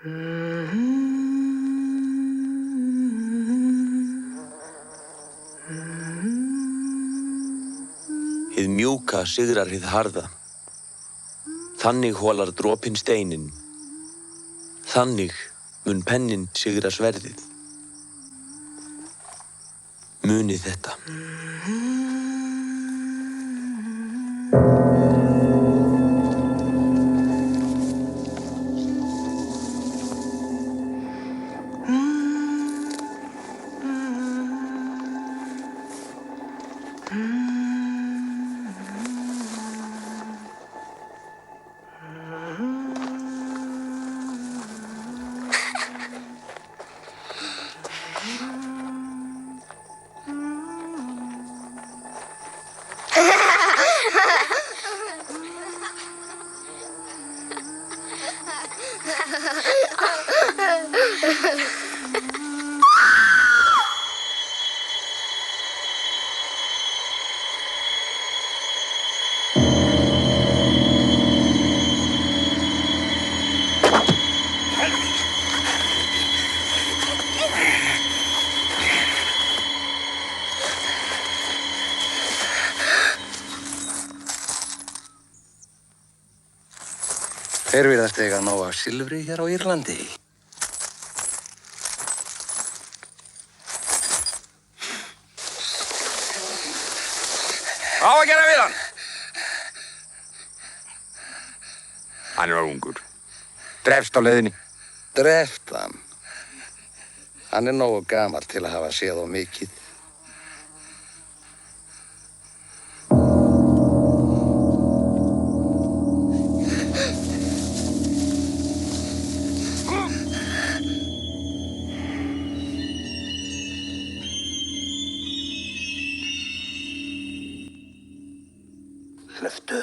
Hið mjúka sigrar hið harða. Þannig holar dropinn steininn. Þannig mun penninn sigra sverðið. Munið þetta. Þeir virðast eiga nóg af silfri hér á Írlandi. Hvað á að gera við hann? Hann var ungur. Drefst á leiðinni. Dreft hann. Hann nógu gamall til að hafa séð á mikið. Hlöftu.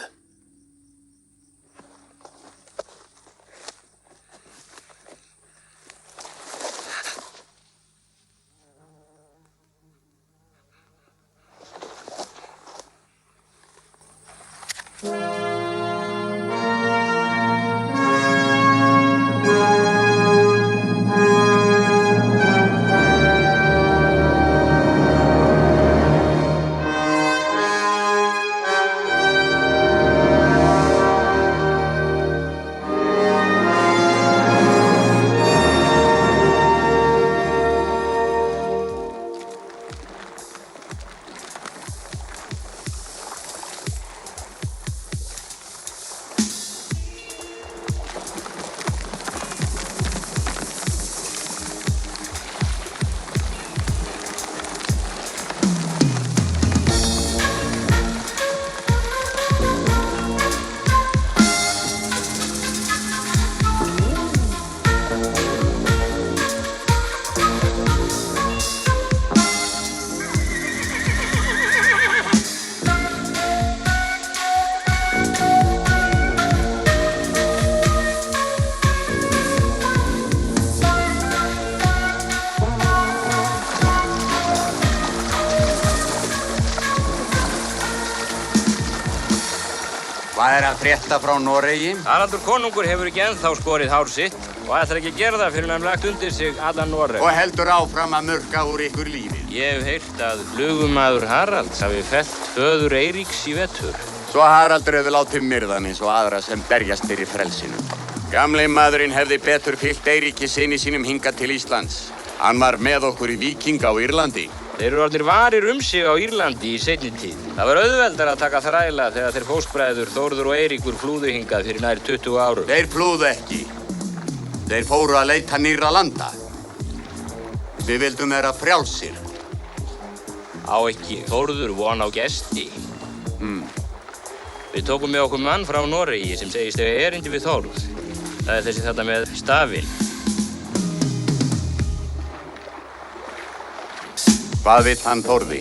Hvað að frétta frá Noregi? Haraldur konungur hefur ekki ennþá skorið hár sitt og ætlar ekki að gera það fyrir hann lagt undir sig allan Noreg. Og heldur áfram að murka úr ykkur lífið. Ég hef heyrt að flugumaður Haralds hafi fellt föður Eiríks í vetur. Svo Haraldur hefði látið myrðan eins og aðra sem berjast fyrir frelsinu. Gamli maðurinn hefði betur fylgt Eiríki syni sínum hingað til Íslands. Hann var með okkur í Víking á Írlandi. Þeir eru orðnir varir sig á Írlandi í seinni tíð. Það var auðveldara að taka þræla þegar þeir fóstbræður Þórður og Eiríkur flúðu hingað fyrir nær 20 árum. Þeir flúðu ekki. Þeir fóru að leita nýrra landa. Við vildum vera frjálsir. Á ekki Þórður von á gesti. Við tókum með okkur mann frá Noregi sem segist eiga erindi við Þórð. Það er þessi þetta með stafinn. Hvað vill hann Þórði?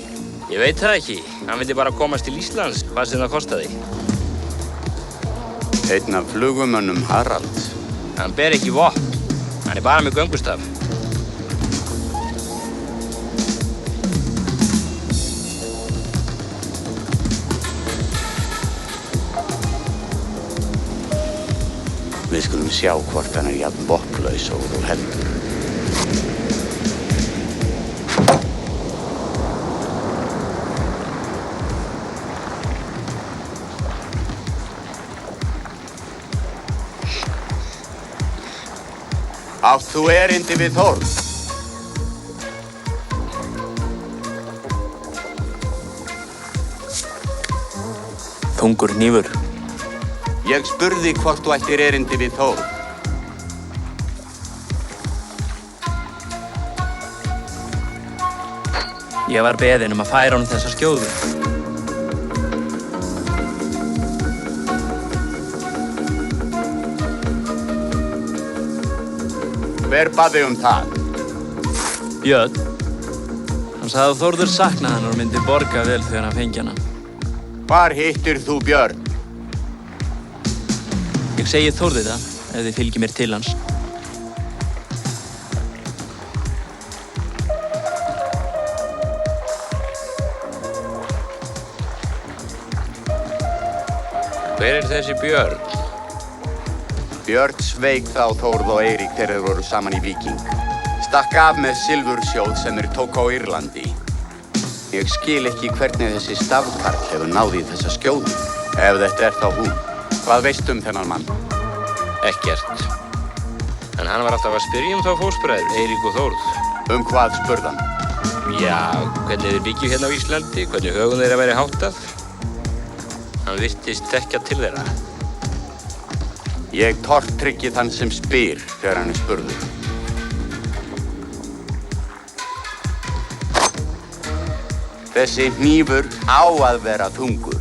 Ég veit það ekki. Hann vildi bara komast til Íslands, hvað sem það kostaði. Einn af flugumönnum Haralds. Hann ber ekki vopn. Hann er bara með göngustaf. Við skulum sjá hvort hann jafn vopnlaus og þú heldur. Átt þú erindi við Þórð? Þungur hnífur. Ég spurði hvort þú ættir erindi við Þórð. Ég var beðinn að færa honum þessa skjóðu. Hver baði það? Björn. Hann sagði að Þórður saknaði hann og myndi borga vel þegar hann fengi hana. Hvar hittir þú Björn? Ég segi Þórði það ef þið fylgir mér til hans. Hver þessi Björn? Björn sveik þá Þórð og Eirík þegar þeir voru saman í Víking. Stakk af með silfursjóð sem þeir tóku á Írlandi. Ég skil ekki hvernig þessi stafkarl hefur náð í þessa skjóðu. Ef þetta þá hún. Hvað veistu þennan mann? Ekkert. En hann var alltaf að spyrja þá fóstbræður, Eirík og Þórð. Hvað spurði hann? Já, hvernig þeir byggju hérna á Íslandi, hvernig högum þeirra væri háttað. Hann virtist þekkja til þeirra. Ég tortryggi þann sem spyr þegar hann spurður. Þessi hnífur á að vera þungur.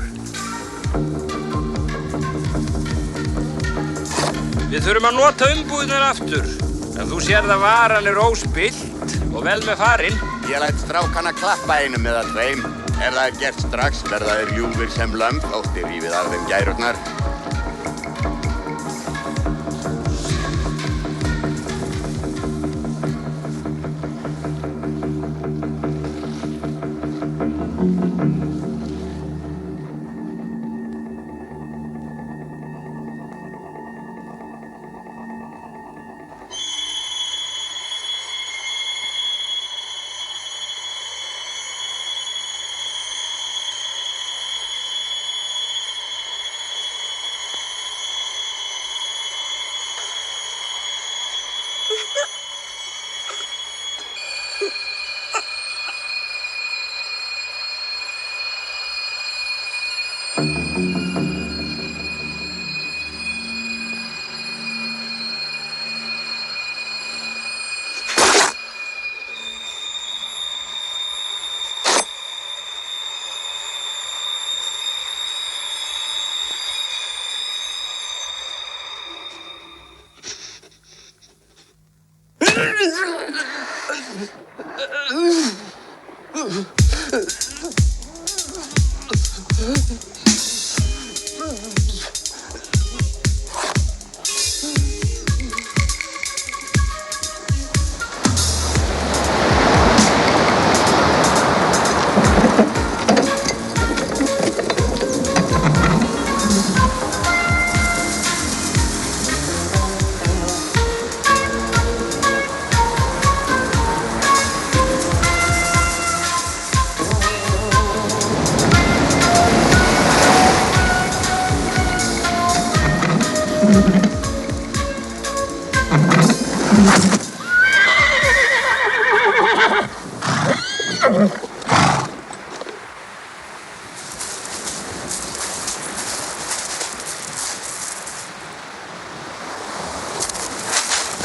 Við þurfum að nota umbúðirnar aftur. En þú sérð að varan óspillt og vel með farinn. Ég læt strákana klappa einum eða tveim. Ef það gert strax verða þeir ljúfir sem lömb þótt þið rífið af þeim gærurnar.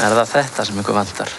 Er það þetta sem ykkur vantar?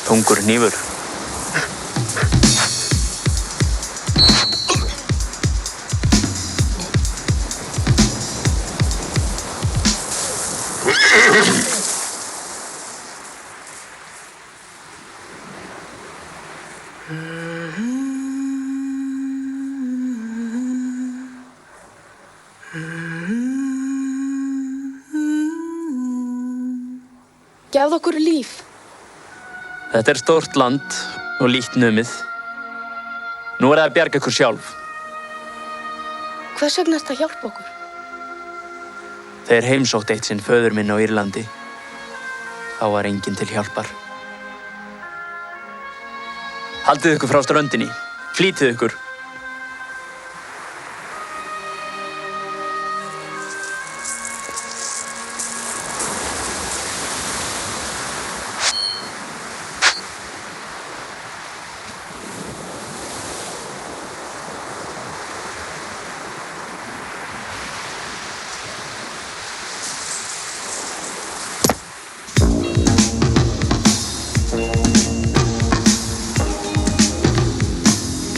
Þungur hnífur. Gefðu okkur líf. Þetta er stórt land og lítt numið. Nú er það að bjarga ykkur sjálf. Hvers vegna ertu að hjálpa okkur? Þeir heimsótt eitt sinn föður minn á Írlandi. Þá var enginn til hjálpar. Haldið ykkur frá ströndinni. Flýtið ykkur.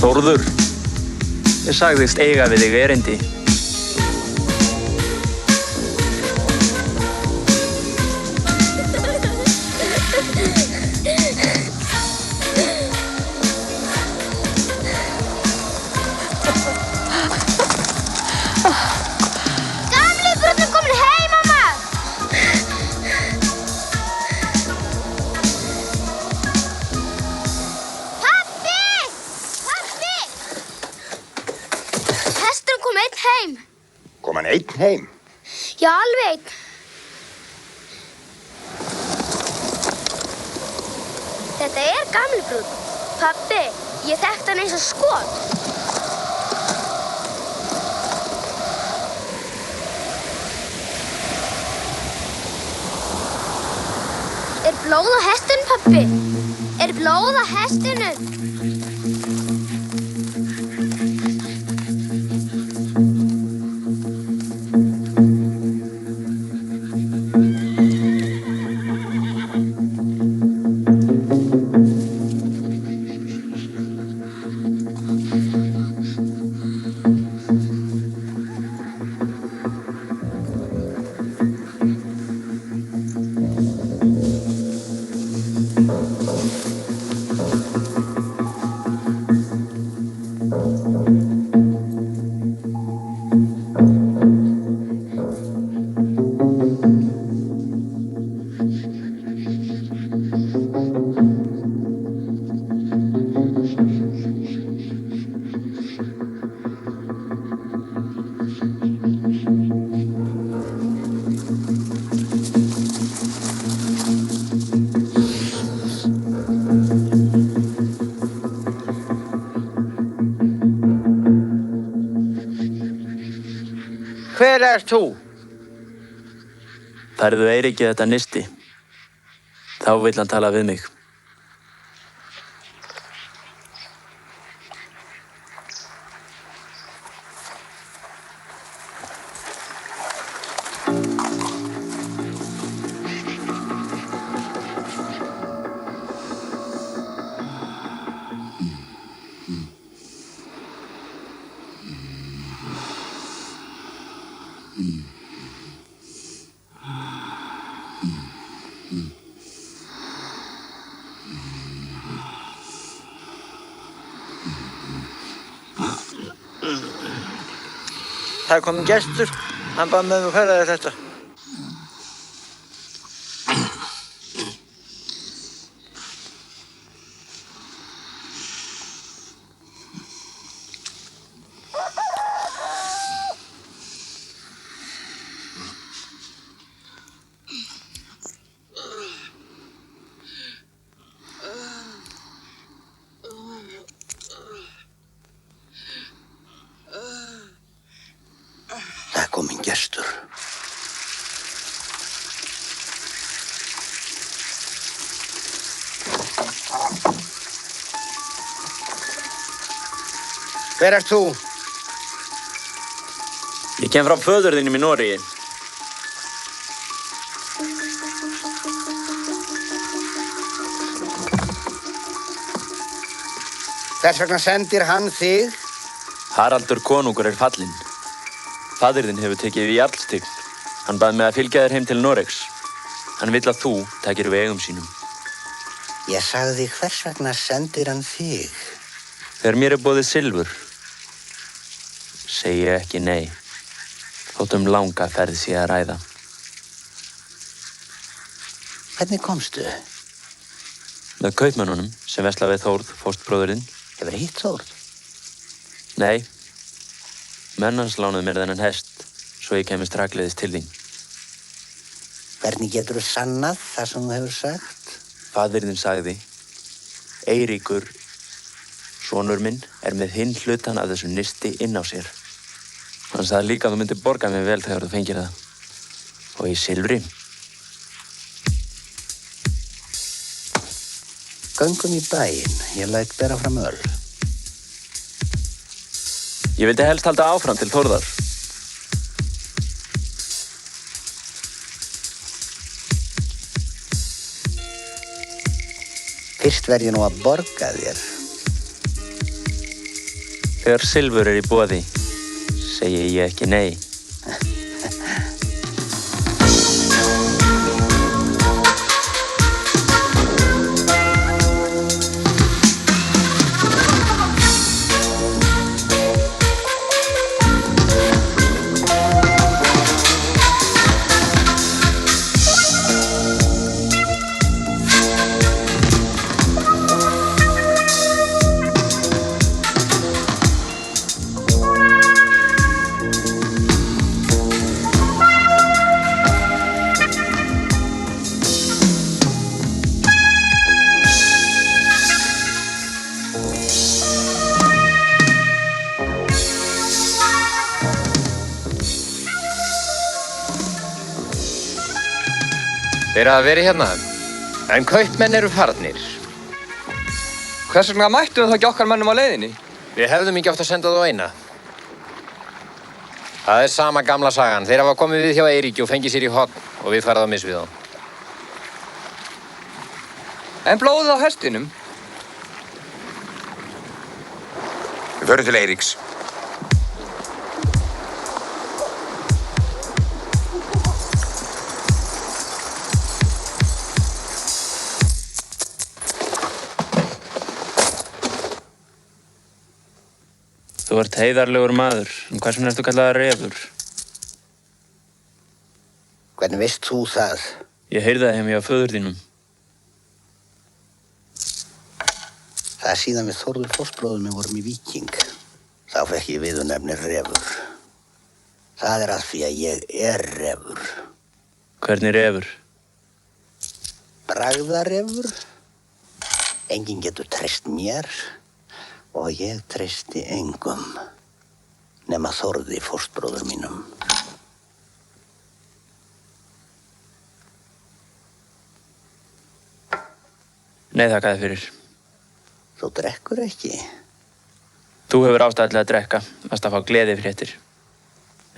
Þórður, ég sagðist eiga við þig erindi. Gamli brotinn kominn heim, mamma! Hesturinn kom einn heim. Kom hann einn heim? Já, alveg einn. Þetta er gamli brúnn. Pabbi, ég þekkti hann eins og skot. Er blóð á hestinum, pabbi? Er blóð á hestinum? Hver ert þú? Færðu Eiríki þetta nisti. Þá vill hann tala við mig. Það er kominn gestur. Hann bað með mig færa þér þetta. Það er kominn gestur. Hver ert þú? Ég kem frá föður þínum í Noregi. Þess vegna sendir hann þig. Haraldur konungur er fallinn. Faðir þinn hefur tekið í jarlstign. Hann bað mig að fylgja þér heim til Noregs. Hann vill að þú takir vegum sínum. Ég sagði hvers vegna sendir hann þig. Þegar mér er boðið silfur, segi ég ekki nei. Þótt langa ferð sé að ræða. Hvernig komstu? Með kaupmönnunum sem vesla við Þórð, fóstbróðurinn. Hefur hitt Þórð? Nei. Menn hans lánuðu mér þennan hest, svo ég kemist rakleiðis til þín. Hvernig geturðu sannað það sem þú hefur sagt? Faðir þinn sagði, Eiríkur, sonur minn, er með hinn hlutan af þessu nisti inn á sér. Hann sagði líka að þú myndir borga mig vel þegar þú fengir það. Og í silfri. Göngum í bæinn, ég læt bera fram öl. Ég vildi helst halda áfram til Þórðar. Fyrst verð ég nú að borga þér. Þegar silfur er í boði, segi ég ekki nei. Þeir hafa verið hérna, en kaupmenn eru farnir. Hvers vegna mættu þá ekki okkar mönnum á leiðinni? Við hefðum ekki átt að senda þú eina. Það er sama gamla sagan. Þeir hafa komið við hjá Eiríki og fengið sér í horn og við farið á mis við þá. En blóðið á hestinum? Við förum til Eiríks. Þú ert heiðarlegur maður, en hvers vegna ertu kallaður refur? Hvernig veist þú það? Ég heyrði það heim hjá föður þínum. Það er síðan við Þórður fóstbróður minn vorum í Víking. Þá fekk ég viðurnefnið refur. Það er að því að ég er refur. Hvernig refur? Bragðarefur. Enginn getur treyst mér. Og ég treysti engum nema Þórði fóstbróður mínum. Nei, þakka þér fyrir. Þú drekkur ekki? Þú hefur ástæðu til að drekka, varst að fá gleðifréttir.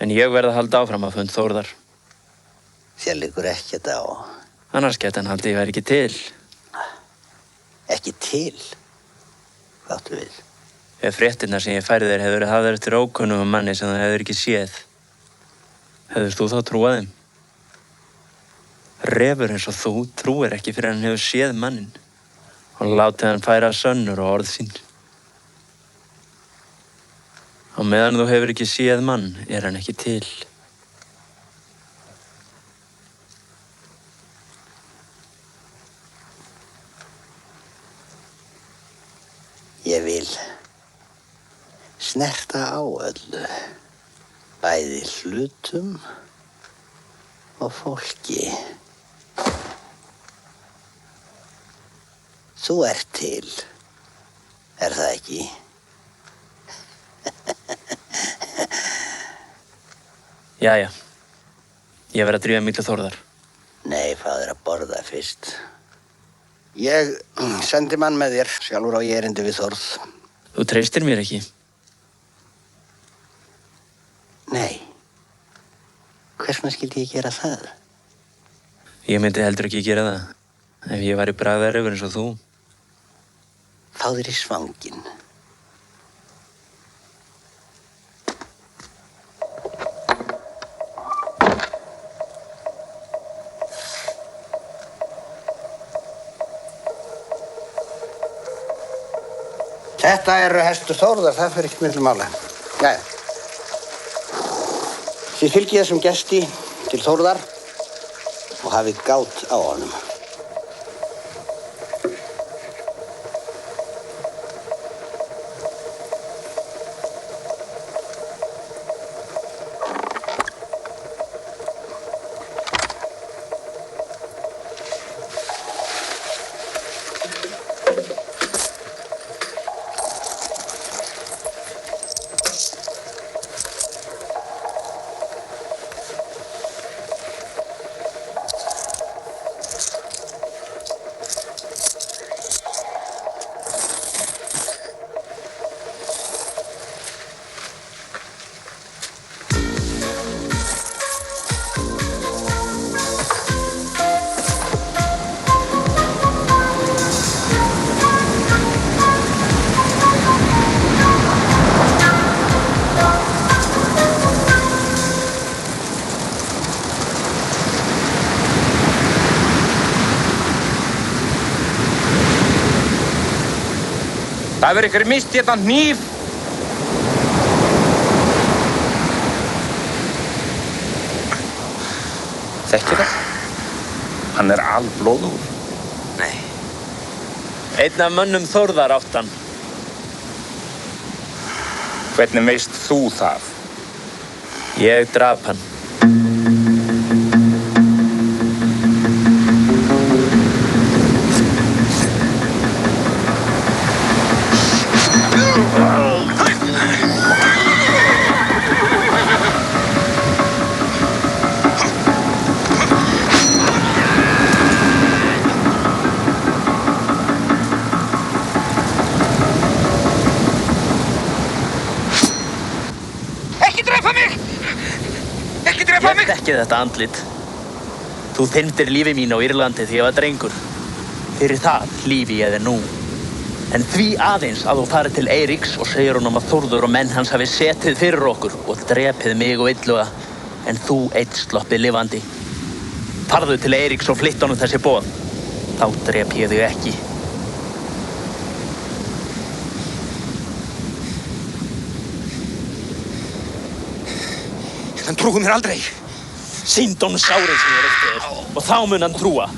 En ég verð að halda áfram að fund Þórðar. Þér liggur ekkert á. Annars geta hann haldið ég væri ekki til. Ekki til? Hvað áttu við? Ef fréttirnar sem ég færði þér hefur hafðar eftir ókunnugum manni sem það hefur ekki séð, hefur þú þá trúað þeim? Refur eins og þú trúir ekki fyrir hann hefur séð mannin og látið hann færa sönnur og orð sín. Á meðan þú hefur ekki séð mann er hann ekki til. Ég vil snerta á öllu, bæði hlutum og fólki. Þú ert til, er það ekki? Jæja, ég verð að drífa mig til Þórðar. Nei, það er að borða fyrst. Ég sendi mann með þér, sjálfur á ég erindi við Þórð. Þú treystir mér ekki? Nei. Hvers vegna skildi ég gera það? Ég myndi heldur ekki gera það, ef ég væri bragðarefur eins og þú. Fá þér í svanginn. Þetta eru hestur Þórðar, það fyrir ekki miklu máli. Jæja. Þið fylgið þessum gesti til Þórðar og hafið gát á honum. Það verður ykkur mist hérna hníf. Þekkir það? Hann er alblóðugur. Nei. Einn af mönnum Þórðar átt hann. Hvernig veist þú það? Ég drap hann. Ég þekki þetta andlit. Þú þyrmdir lífi mín á Írlandi því ég var drengur. Fyrir það lífi ég þér nú. En því aðeins að þú farið til Eiríks og segir honum að Þórður og menn hans hafi setið fyrir okkur og drepið mig og Illuga, en þú einn sloppið lifandi. Farðu til Eiríks og flytt honum þessi boð. Þá drep ég þig ekki. Hann trúi mér aldrei. Sýnd honum sárið sem ég reytti þér og þá mun hann trúa.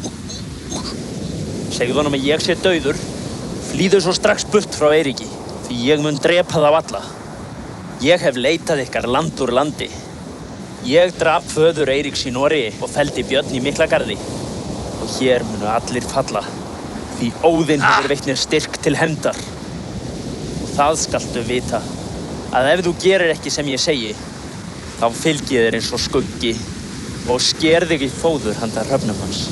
Segðu honum að ég sé dauður, flýðu svo strax burt frá Eiríki, því ég mun drepa þá alla. Ég hef leitað ykkar land úr landi. Ég drap föður Eiríks í Noregi og felldi Björn í Miklagarði. Og hér munu allir falla, því Óðinn hefur veitt mér styrk til hefndar. Og það skaltu vita, að ef þú gerir ekki sem ég segi, þá fylgi ég þér eins og skuggi og sker þig í fóður handa hröfnum hans.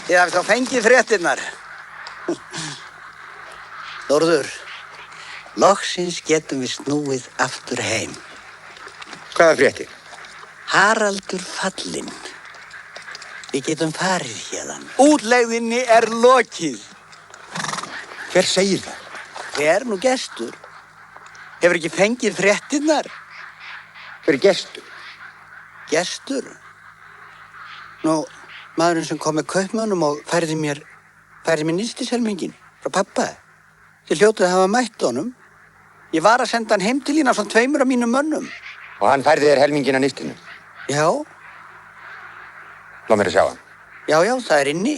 Þið hafið þá fengið fréttirnar. Þórður, loksins getum við snúið aftur heim. Hvaða fréttir? Haraldur fallinn. Við getum farið hérðan. Útlegðinni er lokið. Hver segir það? Hver nú gestur? Hefur ekki fengið fréttirnar? Hver er gestur? Gestur? Nú, maðurinn sem kom með kaupmönnum og færði mér nýstishelmingin frá pappa. Þið hljótuð að hafa mætt honum. Ég var að senda hann heim til þín ásamt 2 af mínum mönnum. Og hann færði þér helmingin af nistinu? Já. Láð mér að sjá hann. Já, það er inni.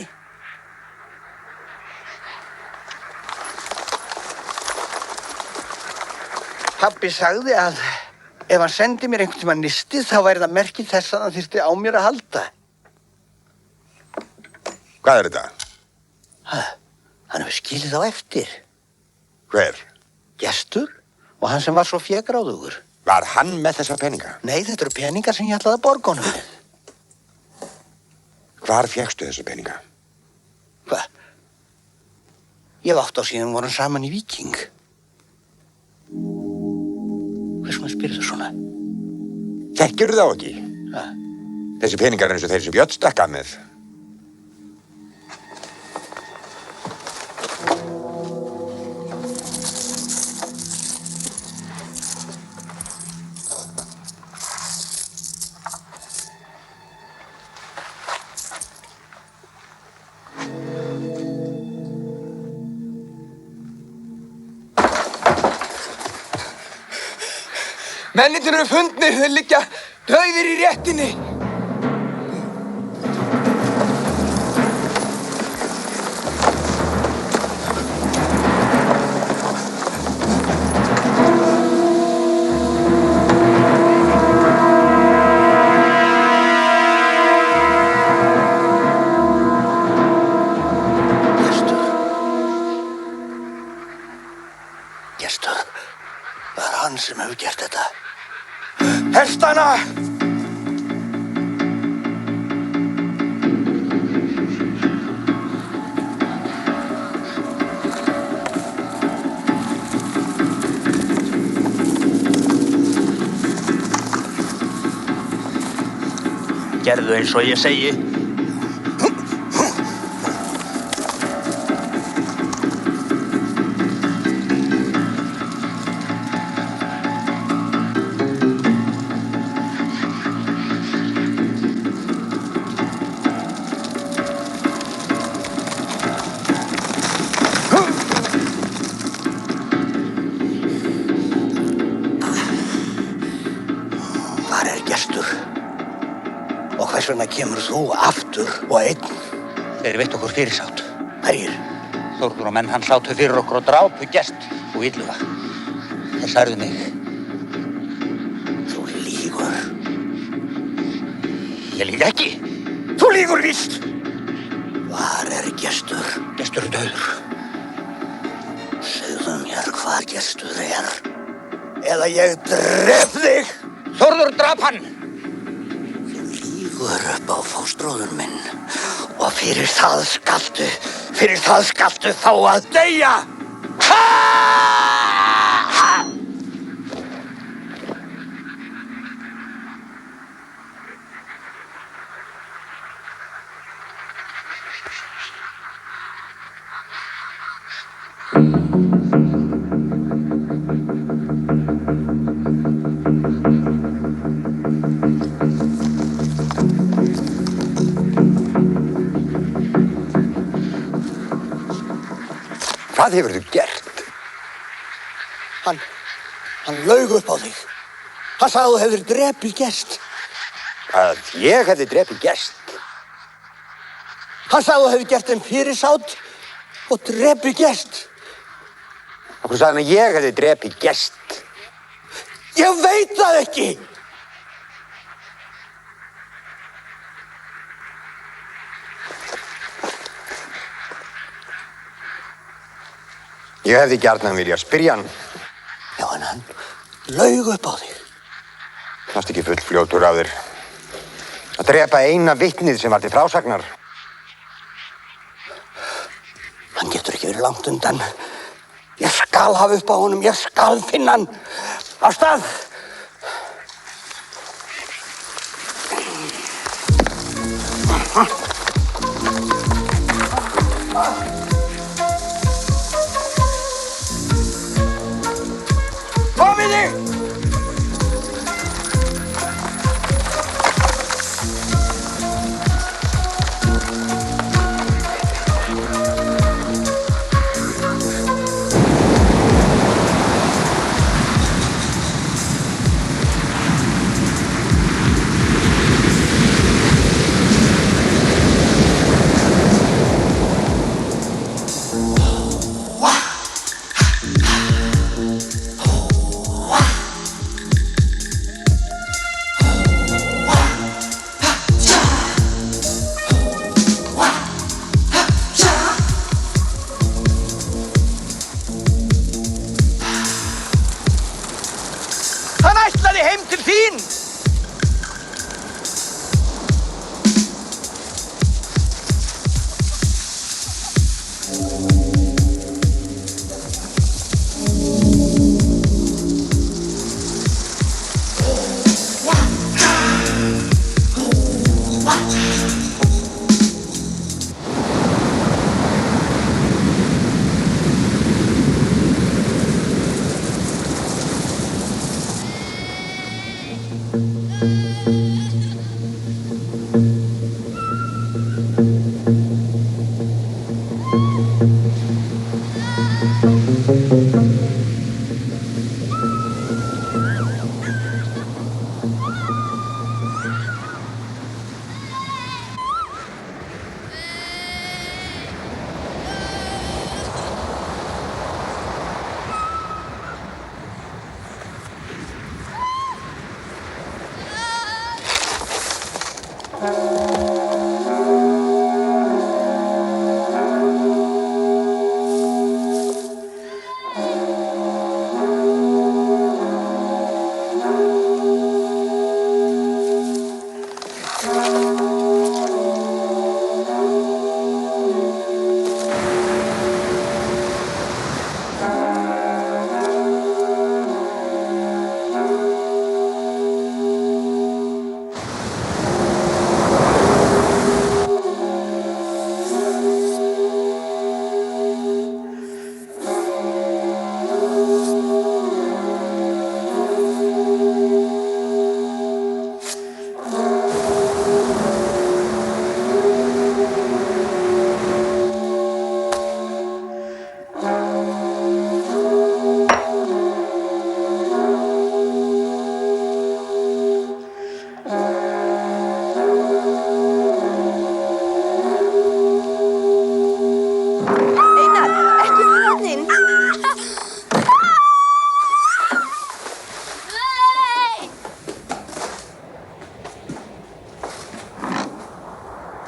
Pabbi sagði að ef hann sendi mér einhvern tímann nistið þá væri það merki þess að hann þyrfti á mér að halda. Hvað er þetta? Hann hefur skilið á eftir. Hver? Gestur og hann sem var svo fégráðugur. Var hann með þessa peninga? Nei, þetta eru peningar sem ég ætlaði að borga honum með. Hvar fékkstu þessa peninga? Hvað? Ég hef 8 ár síðan vorum saman í Víking. Hvers vegna spyrðu svona? Þekkirðu þá ekki? Ha? Þessi peningar eins og þeir sem Björn stakk af með. Mennirnir eru fundnir, þeir liggja dauðir í réttinni. Gestur, það hann sem hefur gert þetta. Hestana! Gerðu eins og ég segi. Hvers vegna kemur þú aftur og einn? Þeir veitt okkur fyrirsátt. Hverjir? Þórður og menn hann sátu fyrir okkur og drápu Gest og Illuga. Þeir særðu mig. Þú lýgur. Ég lýg ekki. Þú lýgur víst. Hvar er Gestur? Gestur er dauður. Segðu mér hvað Gestur er. Eða ég drep þig. Þórður drap hann. Þú upp á fóstbróður minn og fyrir það skaltu fá að deyja! Hvað hefur þú gert? Hann laug upp á þig. Hann sagði að þú hefur drepið Gest. Að ég hefði drepið Gest? Hann sagði að þú hefur gert þeim fyrirsátt og drepið Gest. Af hverju sagði hann að ég hefði drepið Gest? Ég veit það ekki! Ég hefði gjarnan viljað spyrja hann. Já, en hann laug upp á þig. Varst ekki fullfljótur af þér að drepa eina vitnið sem var til frásagnar. Hann getur ekki verið langt undan. Ég skal hafa upp á honum, ég skal finna hann. Af stað! Komið þig! Hann ætlaði heim til þín!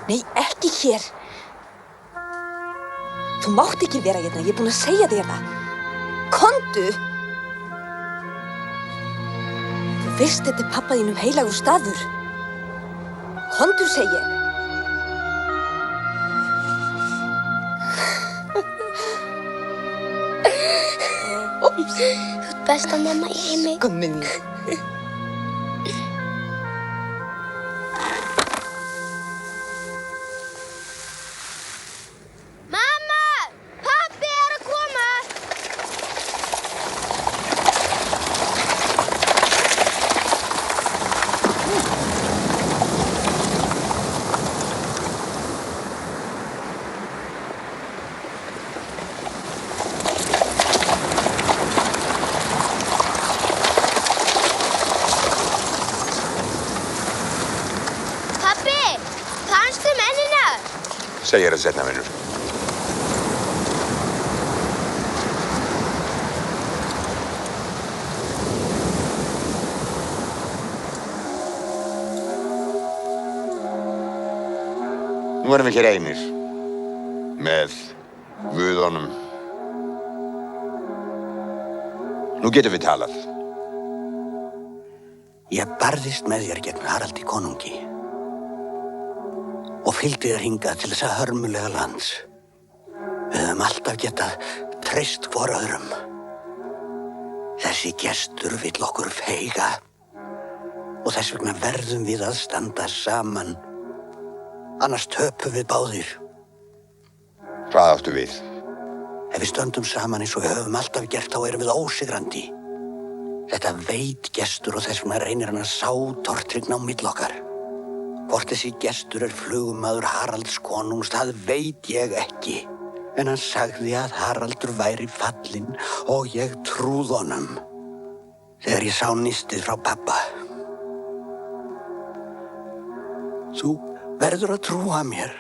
Nei, ekki hér. Þú mátt ekki vera hérna, ég er búin að segja þér það. Komdu! Þú veist þetta er pabba þínum heilagur staður. Komdu, segi ég. Þú ert besta mamma í heimi. Komið mér. Segir það seinna, vinur. Nú erum við hér einir, með guðunum. Nú getum við talað. Ég barðist með þér gegn Haraldi konungi og fylgdi þér hingað til þessa hörmulega lands. Við höfum alltaf getað treyst hvor öðrum. Þessi gestur vill okkur feiga og þess vegna verðum við að standa saman. Annars töpum við báðir. Hvað áttu við? Ef við stöndum saman eins og við höfum alltaf gert, þá erum við ósigrandi. Þetta veit gestur og þess vegna reynir hann að sá tortryggni á milli okkar. Hvort þessi gestur er flugumaður Haralds konungs, það veit ég ekki. En hann sagði að Haraldur væri fallinn og ég trúði honum þegar ég sá nistið frá pabba. Þú verður að trúa mér.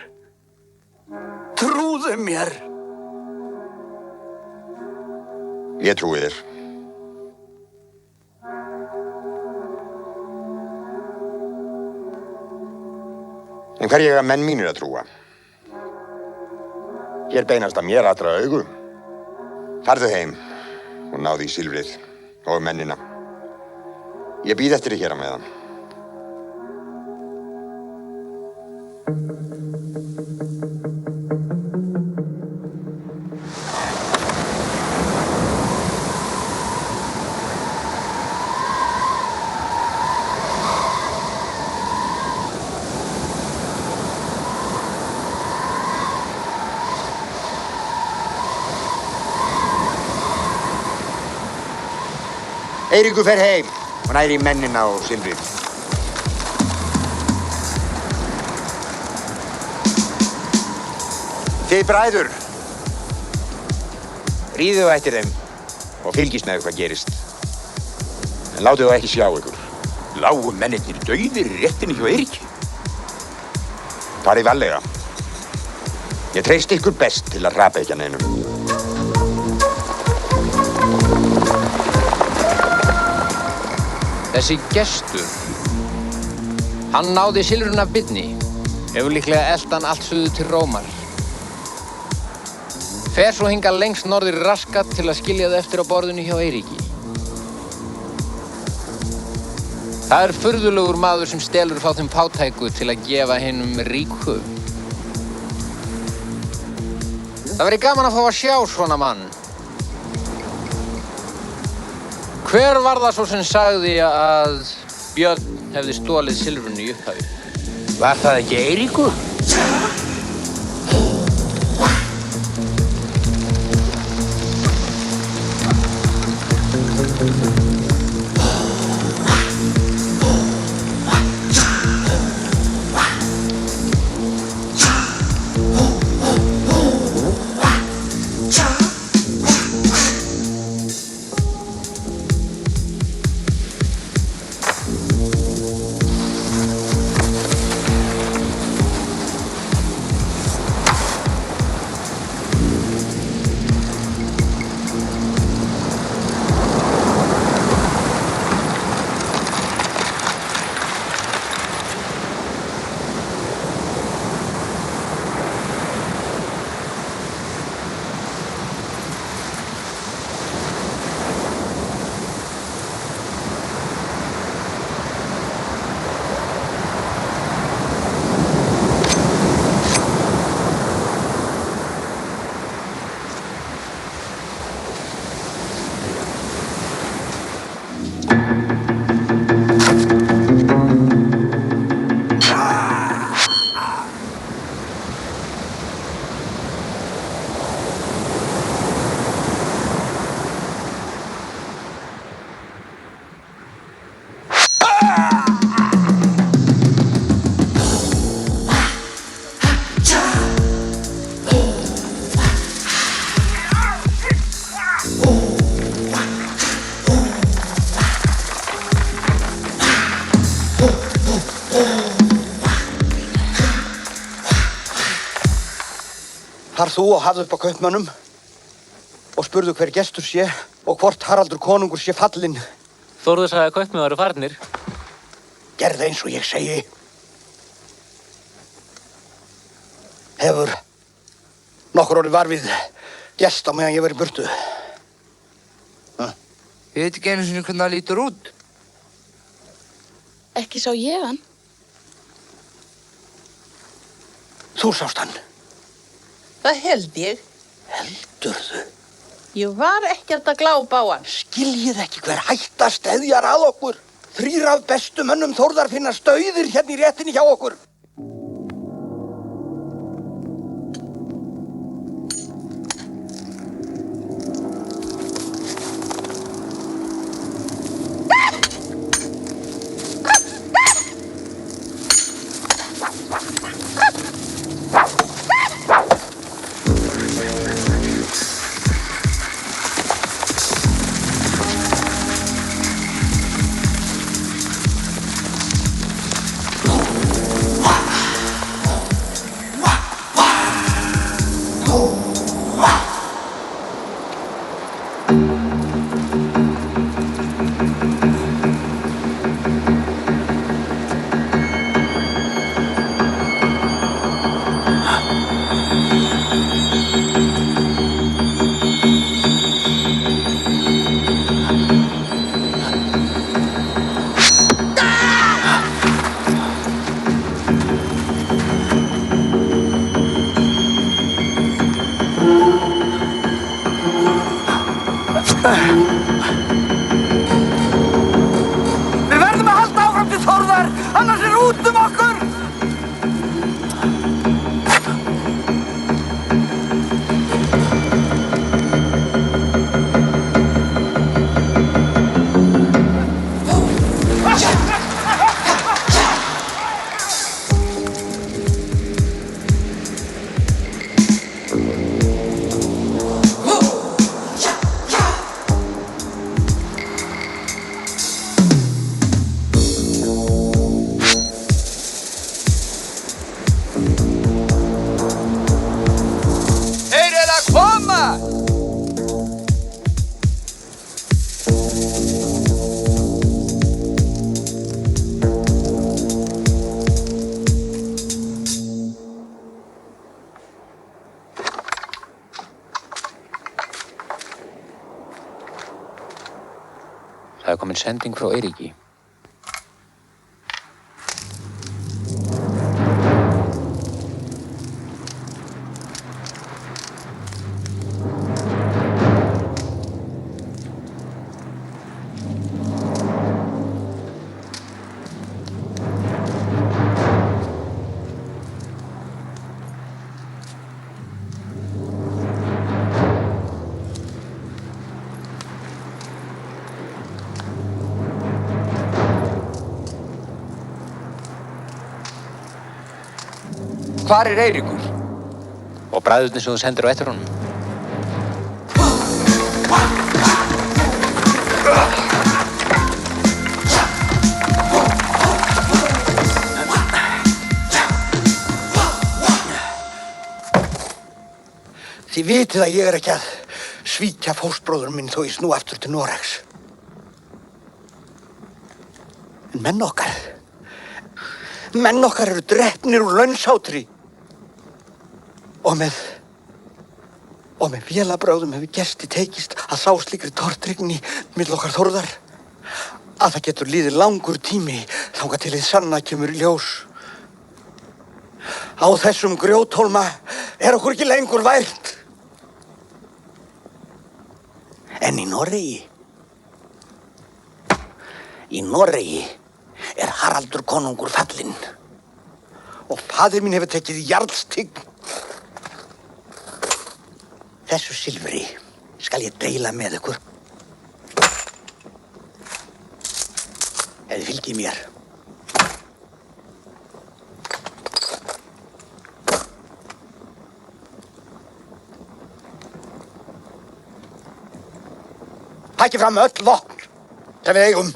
Trúðu mér! Ég trúi þér. En hverju eiga menn mínir að trúa? Hér beinast að mér allra augu. Farðu heim og náðu í silfrið og mennina. Ég bíð eftir þér hér á meðan. Eiríkur fer heim og næri mennina og silfrið. Þið bræður, ríðið á eftir þeim og fylgist með hvað gerist. En látið þá ekki sjá ykkur. Lágu mennirnir dauðir í réttinni hjá Eiríki? Farið varlega. Ég treysti ykkur best til að rapa ekki að neinum. Þessi gestur, Hann náði silfrinu af Birni, hefur líklega elt hann allt suður til Rómar. Fer svo hingað lengst norður í Raskat til að skilja það eftir á borðinu hjá Eiríki. Það furðulegur maður sem stelur frá þeim fátæku til að gefa hinum ríku. Það væri gaman að fá að sjá svona mann. Hver var það svo sem sagði að Björn hefði stolið silfrinu í upphafi? Var það ekki Eiríkur? Far þú og hafðu upp á kaupmönnum og spurðu hver gestur sé og hvort Haraldur konungur sé fallinn. Þórður sagði að kaupmenn væru farnir. Gerðu eins og ég segi. Hefur nokkur orðið var við gest á meðan ég verið í burtu. Ég veit ekki einu sinni hvernig það lítur út. Ekki sá ég hann. Þú sást hann. Það held ég. Heldurðu? Ég var ekkert að glápa á hann. Skiljið ekki hver hætta steðjar að okkur. 3 af bestu mönnum Þórðar finnast dauðir hérna í réttinni hjá okkur. sending frá Eiríki. Hvar er Eiríkur? Og bræðurnir sem þú sendir á eftir honum. Þið vitið að ég er ekki að svíkja fóstbróður minn þó ég snú aftur til Noregs. En menn okkar eru drepnir úr launsátri. Og með vélabrögðum hefur gesti tekist að sá slíkri tortryggni milli okkar Þórðar að það getur liðið langur tími þangað til hið sanna kemur í ljós. Á þessum grjóthólma er okkur ekki lengur vært. En í Noregi er Haraldur konungur fallinn og faðir mín hefur tekið jarlstign. Þessu silfri skal ég deila með ykkur. Ef þið fylgið mér. Takið fram öll vopn sem við eigum.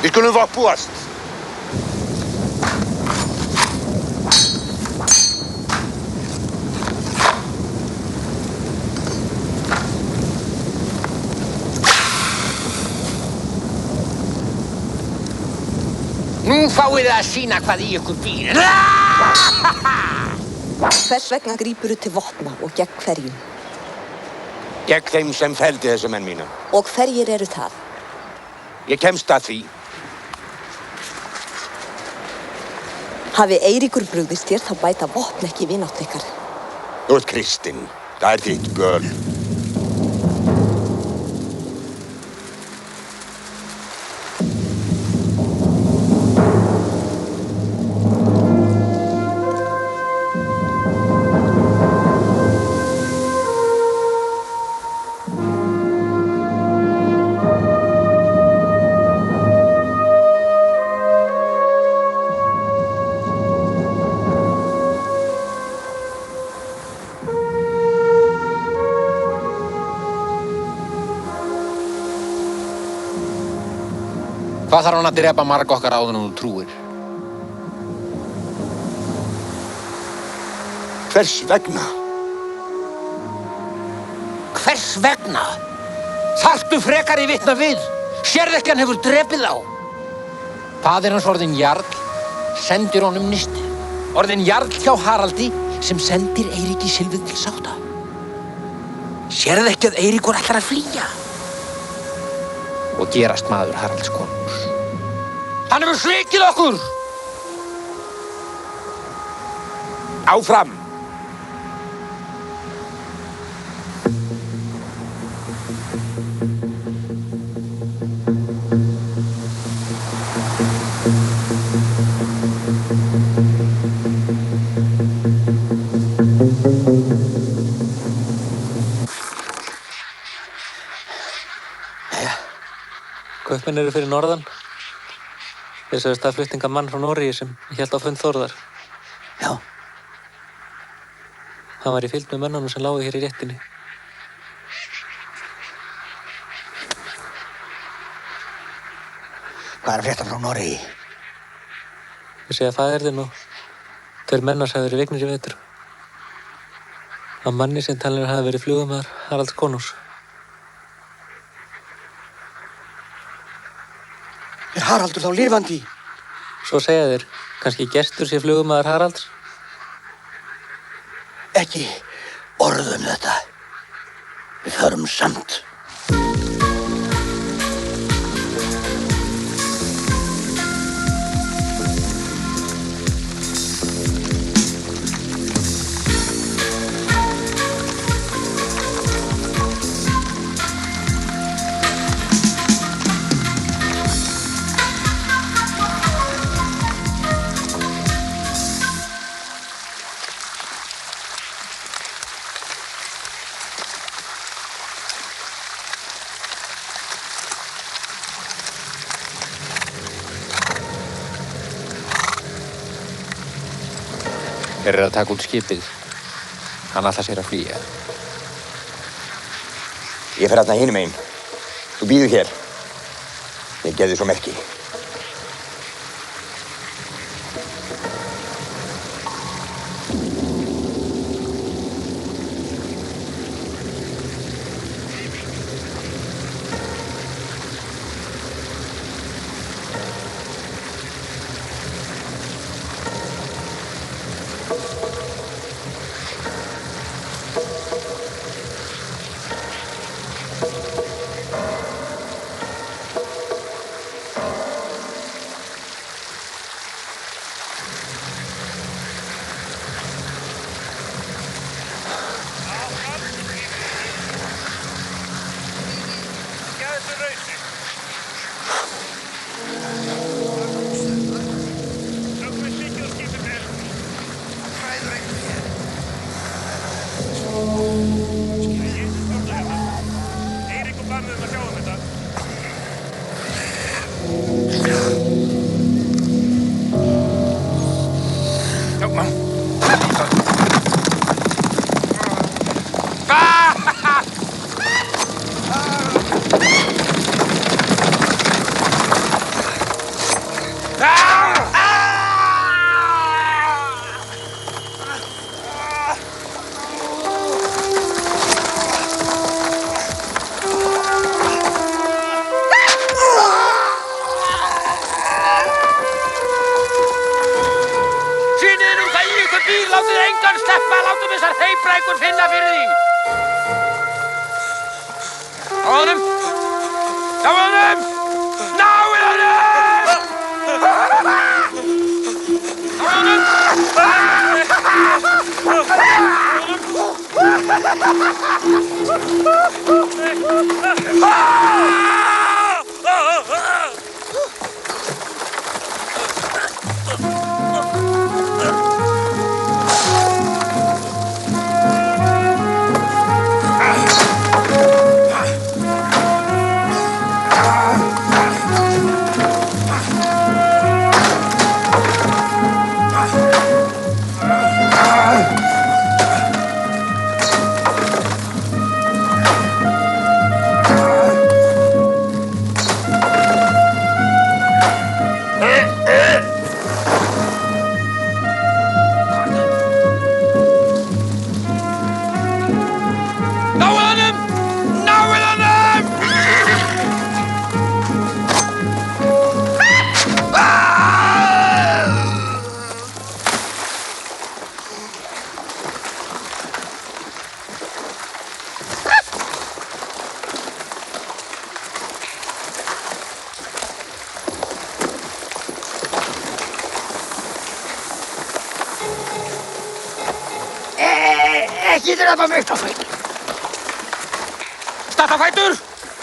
Við skulum búast. Nú fáið þið að sýna hvað í ykkur býr. Hvers vegna grípurðu til vopna og gegn hverjum? Gegn þeim sem felldi þessa menn mína. Og hverjir eru það? Ég kemst að því. Hafi Eiríkur brugðist þér, þá bæta vopn ekki vinátt ykkar. Þú ert kristinn. Það er þitt böl. Hvað þarf hann að drepa marg okkar áður en þú trúir? Hvers vegna? Hvers vegna? Þarftu frekar í vitna við? Sérðu ekki hann hefur drepið þá? Faðir hans orðinn jarl, sendir honum nisti. Orðinn jarl hjá Haraldi sem sendir Eiríki silfið til sátta. Sérðu ekki að Eiríkur ætlar að flýja? Og gerast maður Haralds konungs. Hann hefur svikið okkur! Áfram! Kaupmenn eru fyrir norðan. Þeir sagðist að flutninga mann frá Noregi sem hélt á fund Þórðar. Já. Hann var í fylgd með mönnunum sem lágu hér í réttinni. Hvað er að frétta frá Noregi? Þeir segja að faðir þinn og tveir mennar hafi verið vignir í vetur. Af manni sem talið hafi verið flugumæður Haralds konungs. Er Haraldur þá lifandi? Svo segja þeir, kannski gestur sé flugumæður Haralds? Ekki orð þetta. Við förum samt. Þeir eru að taka út skipið. Hann ætlar sér að flýja. Ég fer þarna hinum einn. Þú bíður hér. Ég geði svo merki. Þýðir það veikt á fætur. Statt á fætur,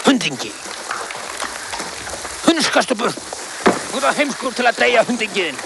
hundingi. Hunskastu burt. Þú ert heimskur til að deyja, hundingiðinn.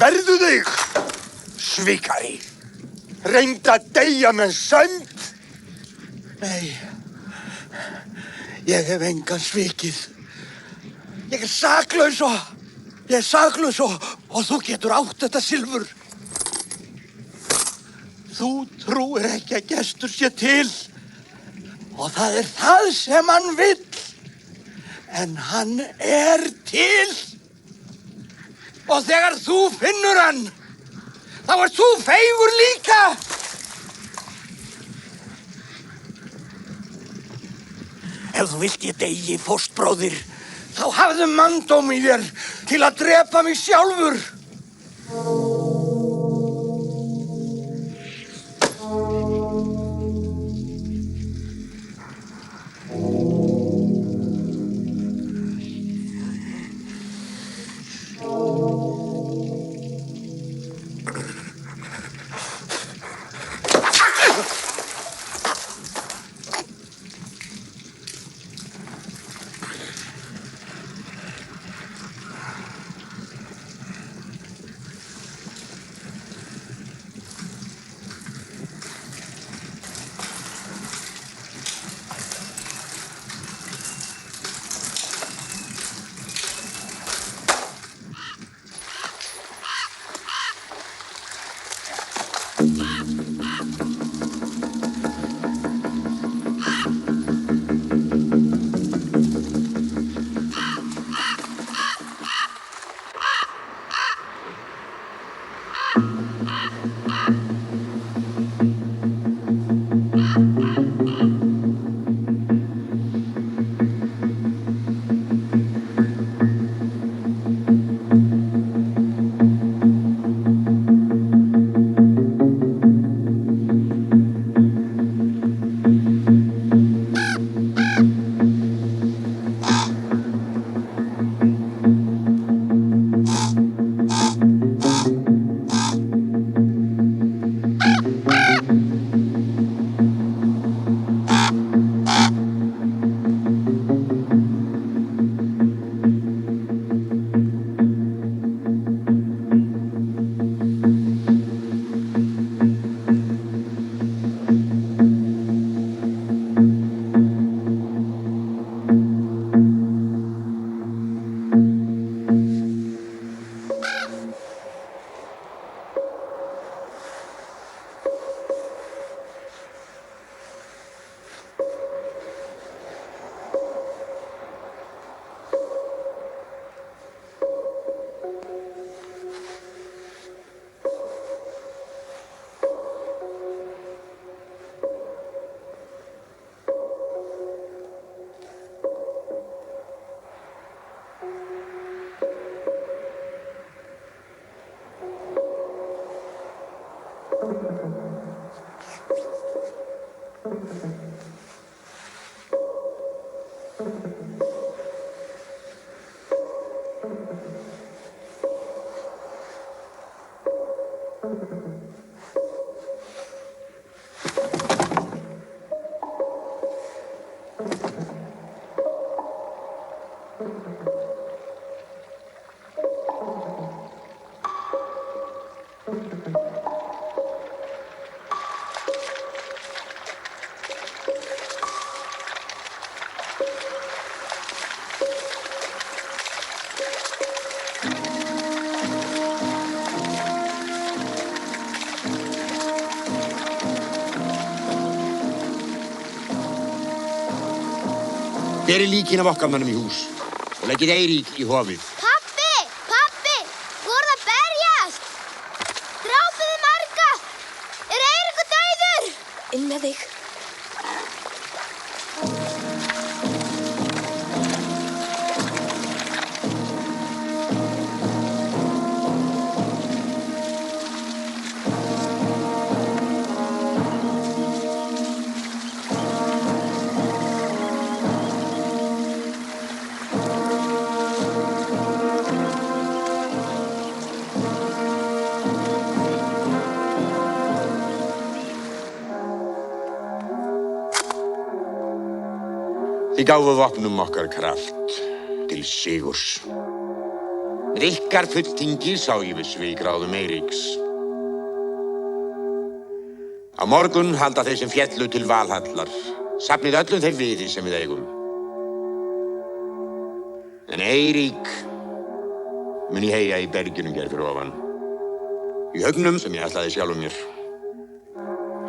Verðu þig, svikari. Reynd að deyja með sönd. Nei, ég hef engan svikið. Ég er saklaus og þú getur átt þetta silfur. Þú trúir ekki að Gestur sé til og það er það sem hann vill. En hann er til. Og þegar þú finnur hann, þá ert þú feigur líka. Ef þú vilt ég deyi, fóstbróðir, þá hafðu manndóm í þér til að drepa mig sjálfur. Berið líkin af okkar mönnum í hús og leggið Eirík í hofið. Pabbi! Pabbi! Voruð að berjast! Drápuðu marga! Er Eiríkur dauður? Inn með þig. Þið gáfuð vopnum okkar kraft til sigurs. Með ykkar fulltingi sá ég við svígráðum Eiríks. Á morgun halda þeir sem féllu til Valhallar. Safnið öllum þeim viði sem við eigum. En Eirík mun ég heyja í bergjunum hér fyrir ofan. Í haugnum sem ég ætlaði sjálfum mér.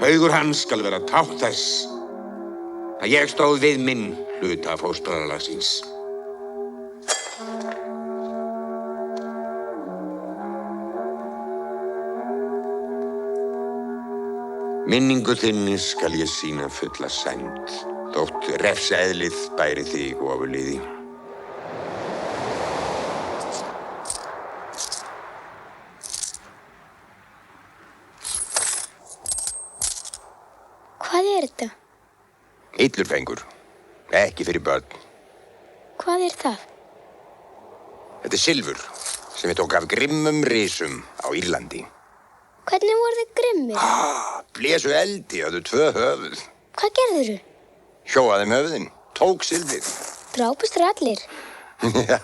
Haugur hans skal vera tákn þess að ég stóð við minn hluta fóstraralagsins. Minningu þinni skal ég sýna fulla sæmd, þótt refseðlið bæri þig ofurliði. Hvað er þetta? Illurfengur, ekki fyrir börn. Hvað er það? Þetta er silfur sem ég tók af grimmum risum á Írlandi. Hvernig voru þið grimmir? Blésu eldi, höfðu 2 höfuð. Hvað gerðirðu? Hjóaði með höfðin, tók silfrið. Drápust þér allir? Já.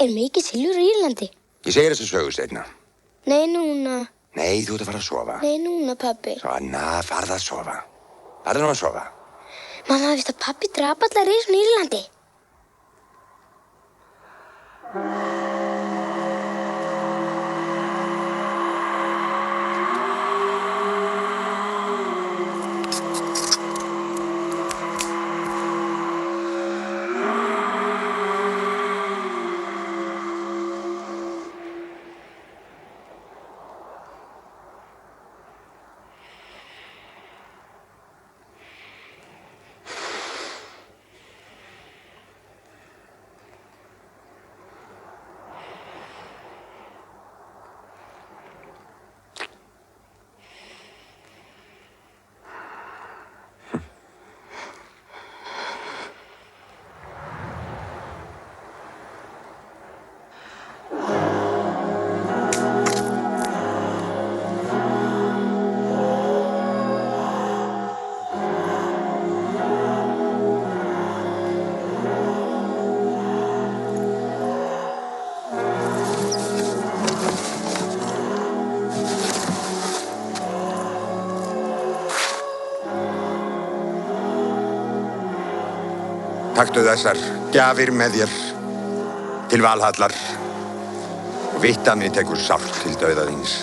Er mikið silfur í Írlandi? Ég segir þessu sögu seinna. Nei, núna. Nei, þú ert að fara að sofa. Nei, núna, pabbi. Svona, farðu að sofa. Farðu nú að sofa. Mamma, veistu að pabbi drap allar risun í Írlandi? Taktu þessar gjafir með þér til Valhallar og vitt að mig tekur sárt til dauða þíns.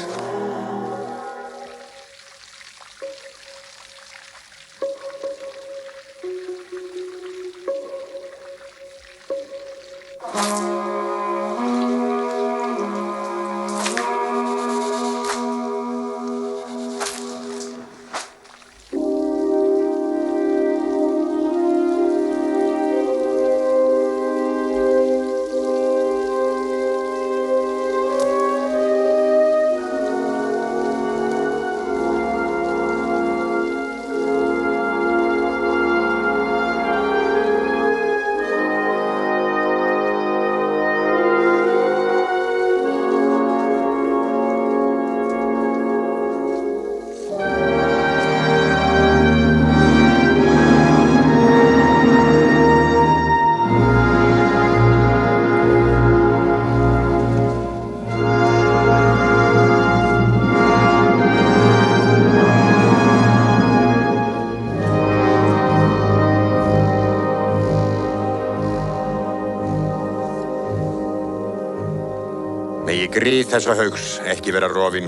rið þessa haugs ekki vera rofin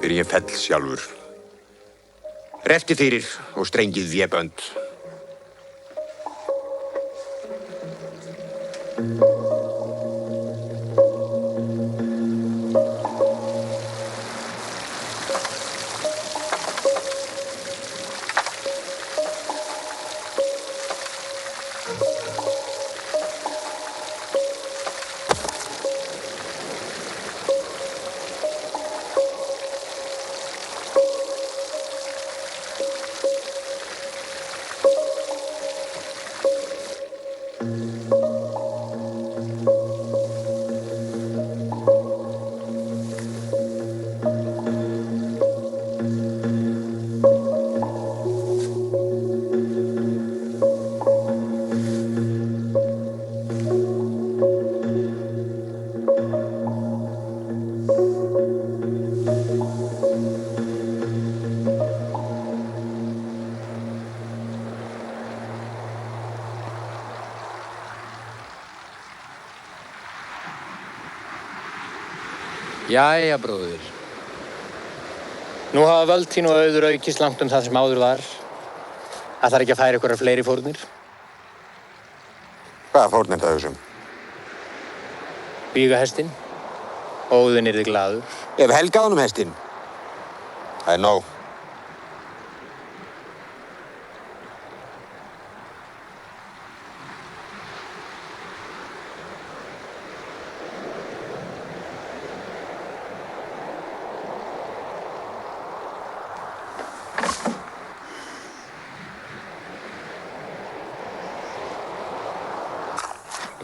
fyrir ég fell sjálfur. Refti fyrir og strengið vébönd. Jæja, bróðir. Nú hafa völd þín og auður aukist langt það sem áður var. Það þarf ekki að færa ykkur fleiri fórnir. Hvaða fórn það þessum? Víga hestinn. Óðinn yrði glaður. Ef helgað honum hestinn. Það nóg.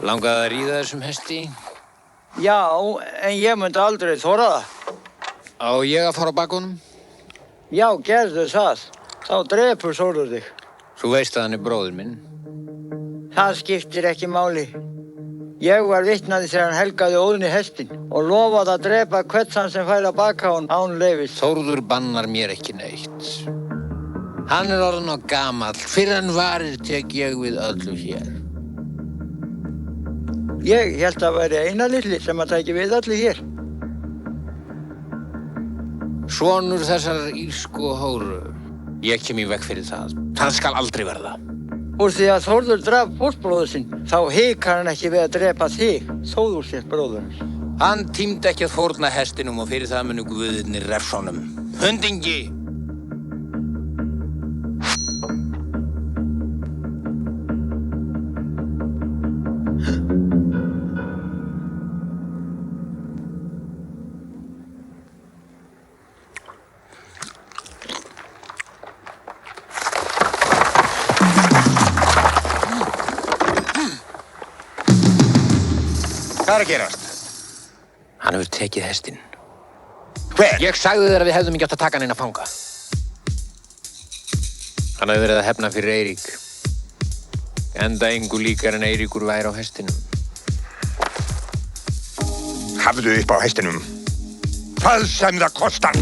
Langaði að ríða þessum hesti? Já, en ég myndi aldrei þora það. Á ég að fara á bak honum? Já, gerðu það. Þá drepur Þórður þig. Þú veist að hann er bróðir minn. Það skiptir ekki máli. Ég var vitnaði þegar hann helgaði Óðni hestinn og lofaði að drepa hvern þann sem færi að baka hann án leyfis. Þórður bannar mér ekki neitt. Hann er orðinn og gamall. Fyrr en varir tek ég við öllu hér. Ég held að væri eina litli sem að tæki við allir hér. Sonur þessar írsku hóru. Ég kem í veg fyrir það. Það skal aldrei verða. Úr því að Þórður draf fóstbróður sinn, þá hikar hann ekki við að drepa þig, þó þú sért bróður hans. Hann tímdi ekki að fórna hestinum og fyrir það munu guðirnir refsa honum. Hundingi! Hvað er að gerast? Hann hefur tekið hestinn. Hver? Ég sagði þér að við hefðum ekki átt að taka hann inn að fanga. Hann hefði verið að hefna fyrir Eirík. Enda engu líkar en Eiríkur væri á hestinum. Hafðu upp á hestinum. Hvað sem það kostar.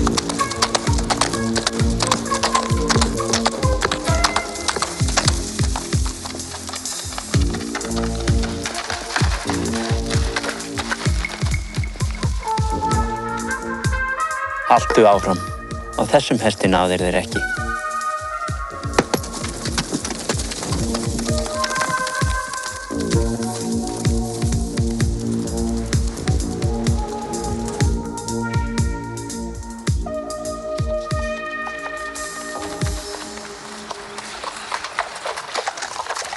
Haltu áfram. Á þessum hesti náðir þeir ekki.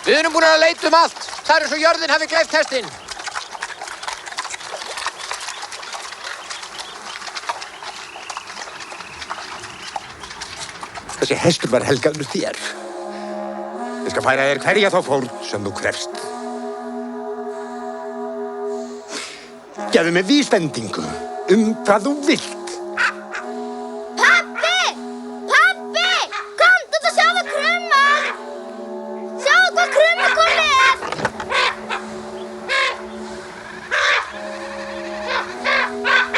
Við erum búin að leita allt. Það er eins og jörðin hafi gleypt hestinn. Þessi hestur var helgaður þér. Ég skal færa þér hverja þá fórn sem þú krefst. Gefðu mig vísbendingu hvað þú vilt. Pabbi! Pabbi! Komdu og sjáðu Krumma! Sjáðu hvað Krumma kom með!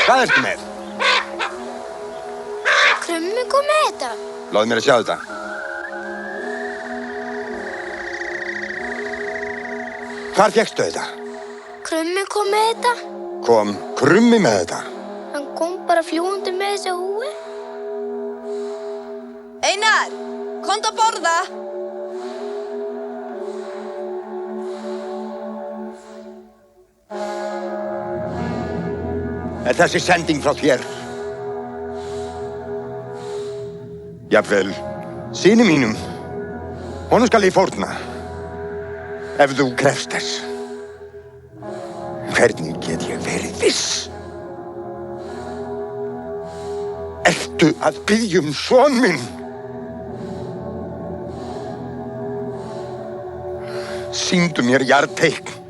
Hvað ertu með? Krummi kom með þetta. Láðu mér að sjá þetta. Hvar fékkstu þetta? Krummi kom með þetta Kom Krummi með þetta? Hann kom bara fljúgandi með þessi húi. Einar, komdu að borða. Er þessi sending frá þér? Jafnvel, syni mínum. Honum skal ég fórna. Ef þú krefst þess. Hvernig get ég verið viss? Ertu að biðja son minn? Sýndu mér jarðteikn.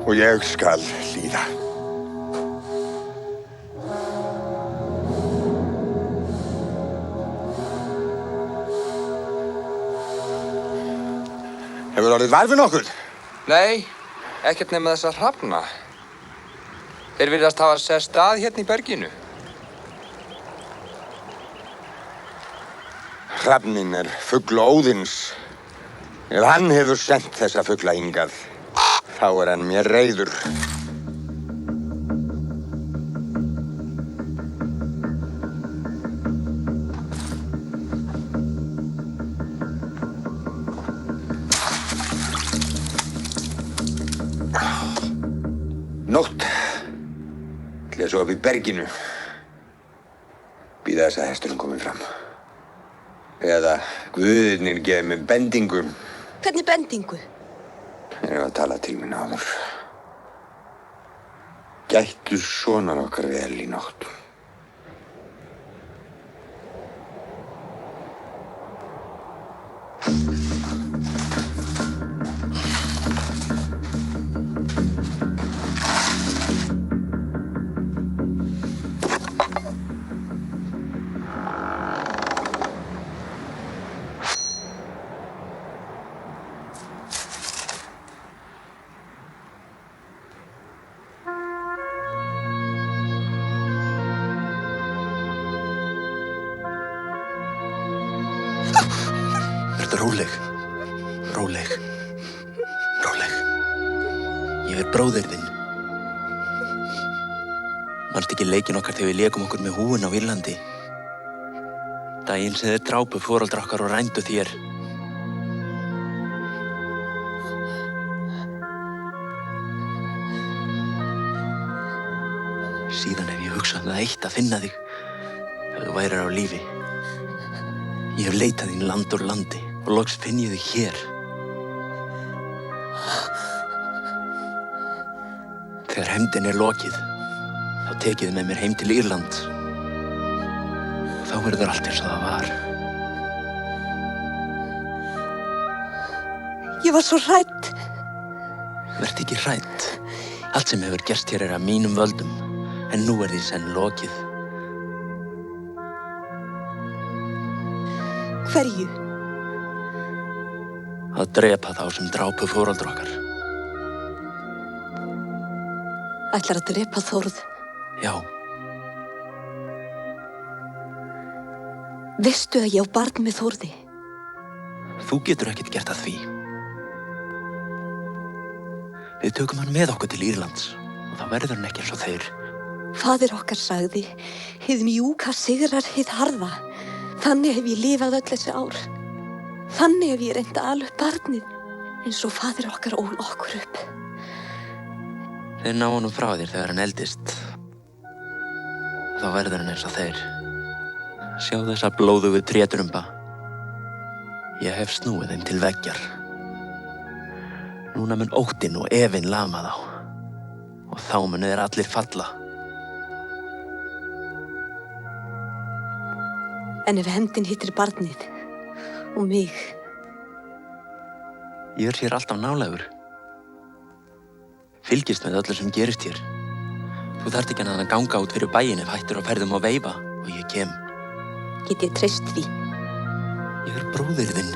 Og ég skal hlýða. Hefur orðið var við nokkuð? Nei, ekkert nema þessa hrafna. Þeir virðast hafa sest að hérna í berginu. Hrafnin er fugl Óðins. Ef hann hefur sent þessa fugla hingað, þá er hann mér reiður. Nótt. Ætla ég svo upp í berginu. Bíða þess að hesturinn komi fram. Eða guðirnir gefi mér bendingu. Hvernig bendingu? Þeir eru að tala til mín áður. Gættu sonar okkar vel í nótt. Róleg, róleg, róleg. Ég er bróðir þinn. Manstu ekki leikinn okkar þegar við lékum okkur með húin á Írlandi? Daginn sem þeir drápu foreldra okkar og rændu þér. Síðan hef ég hugsað það eitt að finna þig ef þú værir á lífi. Ég hef leitað þín land úr landi og loks finn ég þig hér. Þegar hefndin er lokið, þá tekið þið með mér heim til Írland. Þá verður allt eins og það var. Ég var svo hrædd. Vertu ekki hrædd. Allt sem hefur gerst hér er að mínum völdum, en nú er því senn lokið. Hverju? Að drepa þá sem drápu foreldra okkar. Ætlar að drepa Þórð? Já. Veistu að ég á barn með Þórði? Þú getur ekkert gert að því. Við tökum hann með okkur til Írlands og þá verður hann ekki eins og þeir. Faðir okkar sagði, hið mjúka sigrar hið harða. Þannig hef ég lifað öll þessi ár. Þannig hef ég reynt að ala upp barnið, eins og faðir okkar ól okkur upp. Þeir ná honum frá þér þegar hann eldist. Þá verður hann eins og þeir. Sjá þessa blóðugu trétrumba. Ég hef snúið þeim til veggjar. Núna mun óttinn og efinn lama þá. Og þá munu þeir allir falla. En ef hefndin hittir barnið og mig? Ég er hér alltaf nálægur. Fylgist með öllu sem gerist hér. Þú þarft ekki að ganga út fyrir bæinn ef hættur á ferðum og veifa og ég kem. Get ég treyst því? Ég er bróðir þinn.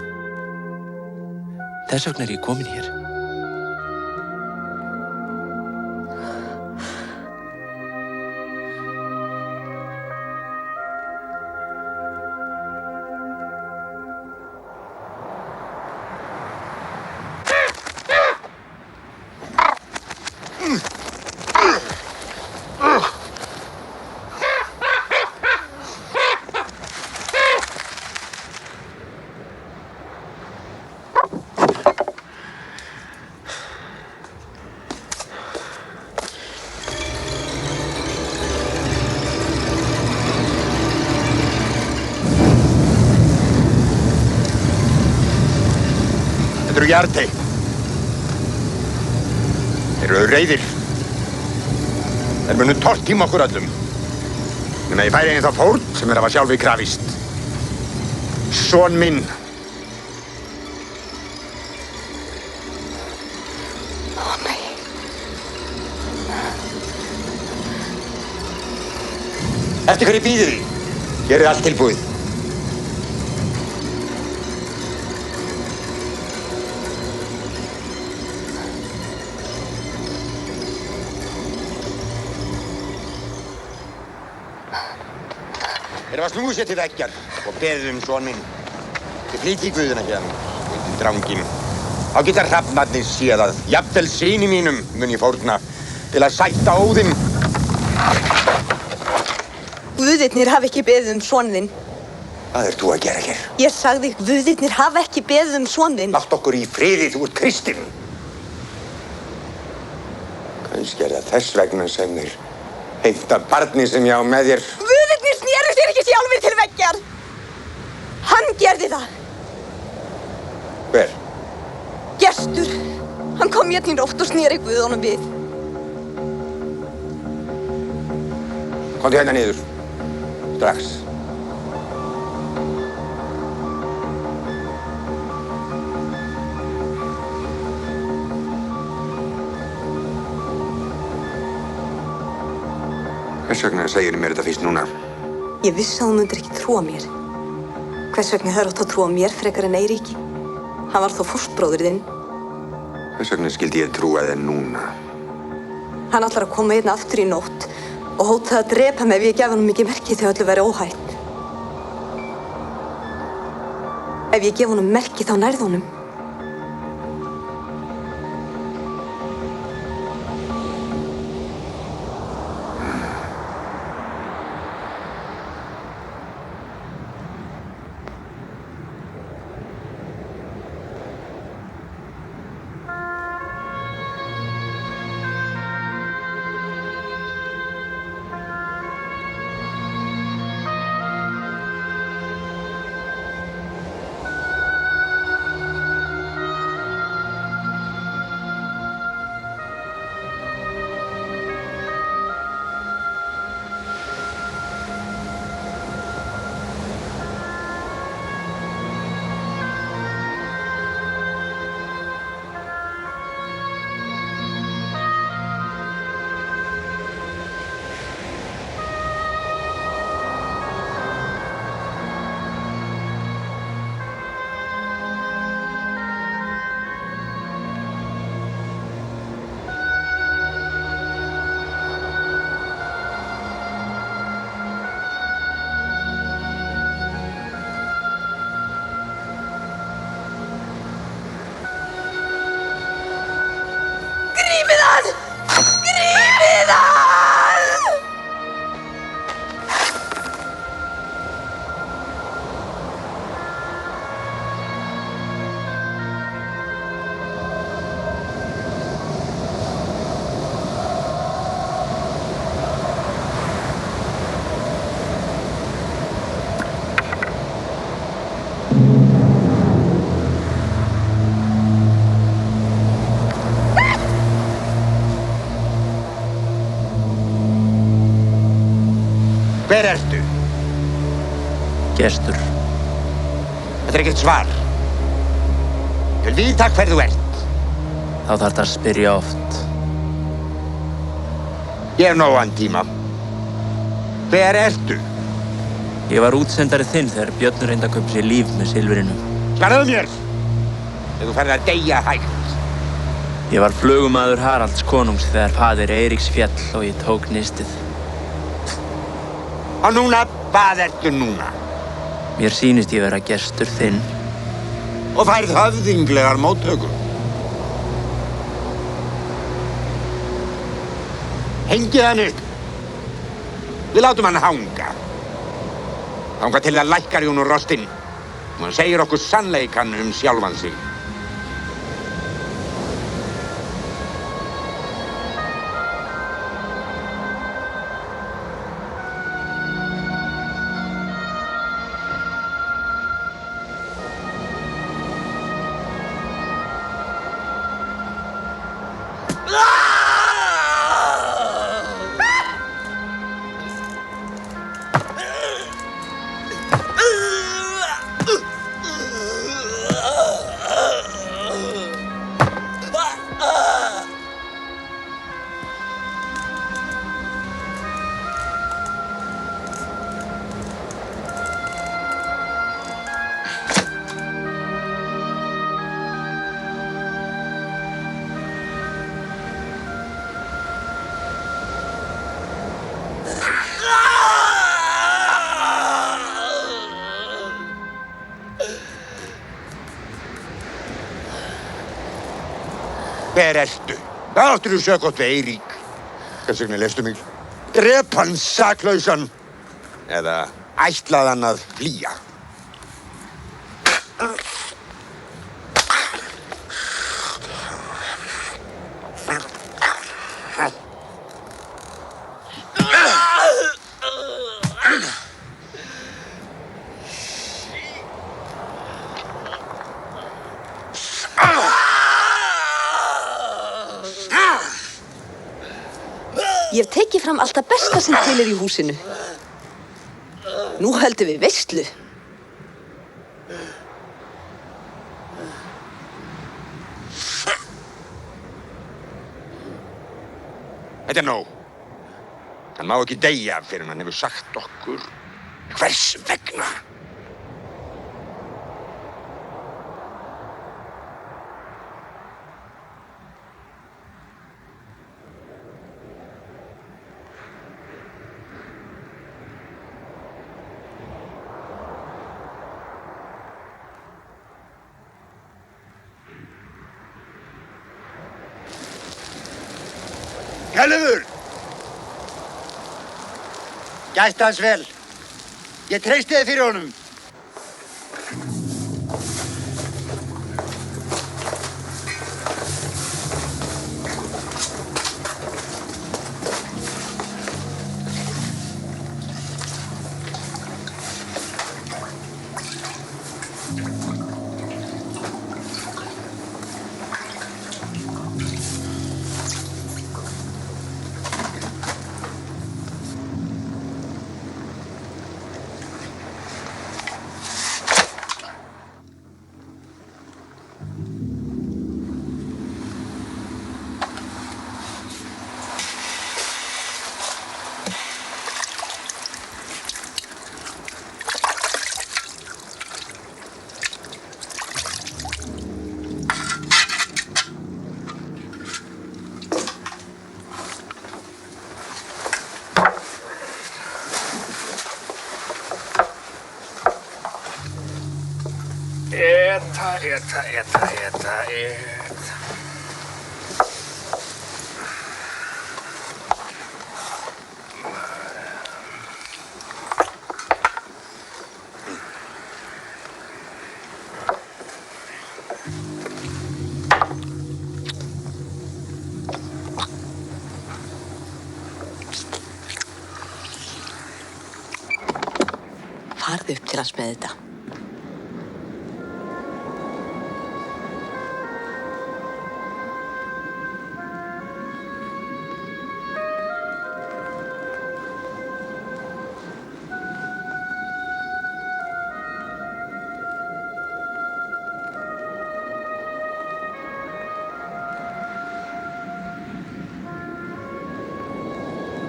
Þess vegna er ég komin hér. Þetta eru Jartey. Þeir eru reiðir. Þeir munu tortíma okkur öllum. Nema ég færi einn þá fórn sem hafa sjálfi krafist. Son minn. Ó, nei. Eftir hverju býðið þið? Hér allt tilbúið. Þeir hafa snúið sér til veggjar og beðið son minn. Þið flýti í guðuna hérna, undir dranginn. Þá geta hrafnarnir séð að jafnvel syni mínum mun ég fórna til að sætta Óðinn. Guðirnir hafa ekki beðið son þinn. Hvað ert þú að gera hér? Ég sagði, guðirnir hafa ekki beðið son þinn. Látt okkur í friði, þú ert kristinn. Kannski það þess vegna sem þeir heimta barni sem ég á með þér. Guðirnir snéru sér ekki sjálfir til veggjar. Hann gerði það. Hver? Gestur. Hann kom hérna í nótt og sneri guðunum við. Komdu hérna niður. Strax. Hvers vegna segir mér þetta fyrst núna? Ég vissi að þú myndir ekki trúa mér. Hvers vegna hefur átt að trúa mér frekar en Eiríki? Hann var þó fóstbróðir þinn. Hvers vegna skildi ég trúa þér núna? Hann ætlar að koma hérna aftur í nótt og hótaði að drepa mig ef ég gef honum ekki merki þegar öllu væri óhætt. Ef ég gef honum merki þá nærð honum. Hver ertu? Gestur. Þetta ekkert svar. Ég vil vita hver þú ert. Þá þarf það að spyrja oft. Ég hef nógan tíma. Hver ertu? Ég var útsendari þinn þegar Björn reyndi að kaupa sér líf með silfrinu. Svaraðu mér! Þegar þú ferð að deyja hægt. Ég var flugumaður Haralds konungs þegar faðir Eiríks féll og ég tók nistið. Og núna, hvað ertu núna? Mér sýnist ég vera gestur þinn. Og færð höfðinglegar móttökur. Hengið hann upp. Við látum hann hanga. Hanga til að lækkar í hún úr rostinn. Og hann segir okkur sannleikann sjálfan sig. Hver ertu? Hvað áttirðu sökótt við Eirík? Hvers vegna leistu mig? Drep hann saklausan? Eða ætlað hann að flýja? Ég hef tekið fram allt það besta sem til í húsinu. Nú höldum við veislu. Þetta nóg. Hann má ekki deyja fyrir hann hefur sagt okkur hvers vegna. Kjælufur! Gæstu hans vel. Ég treysti þig fyrir honum. Eta. Farðu upp til hans með þetta.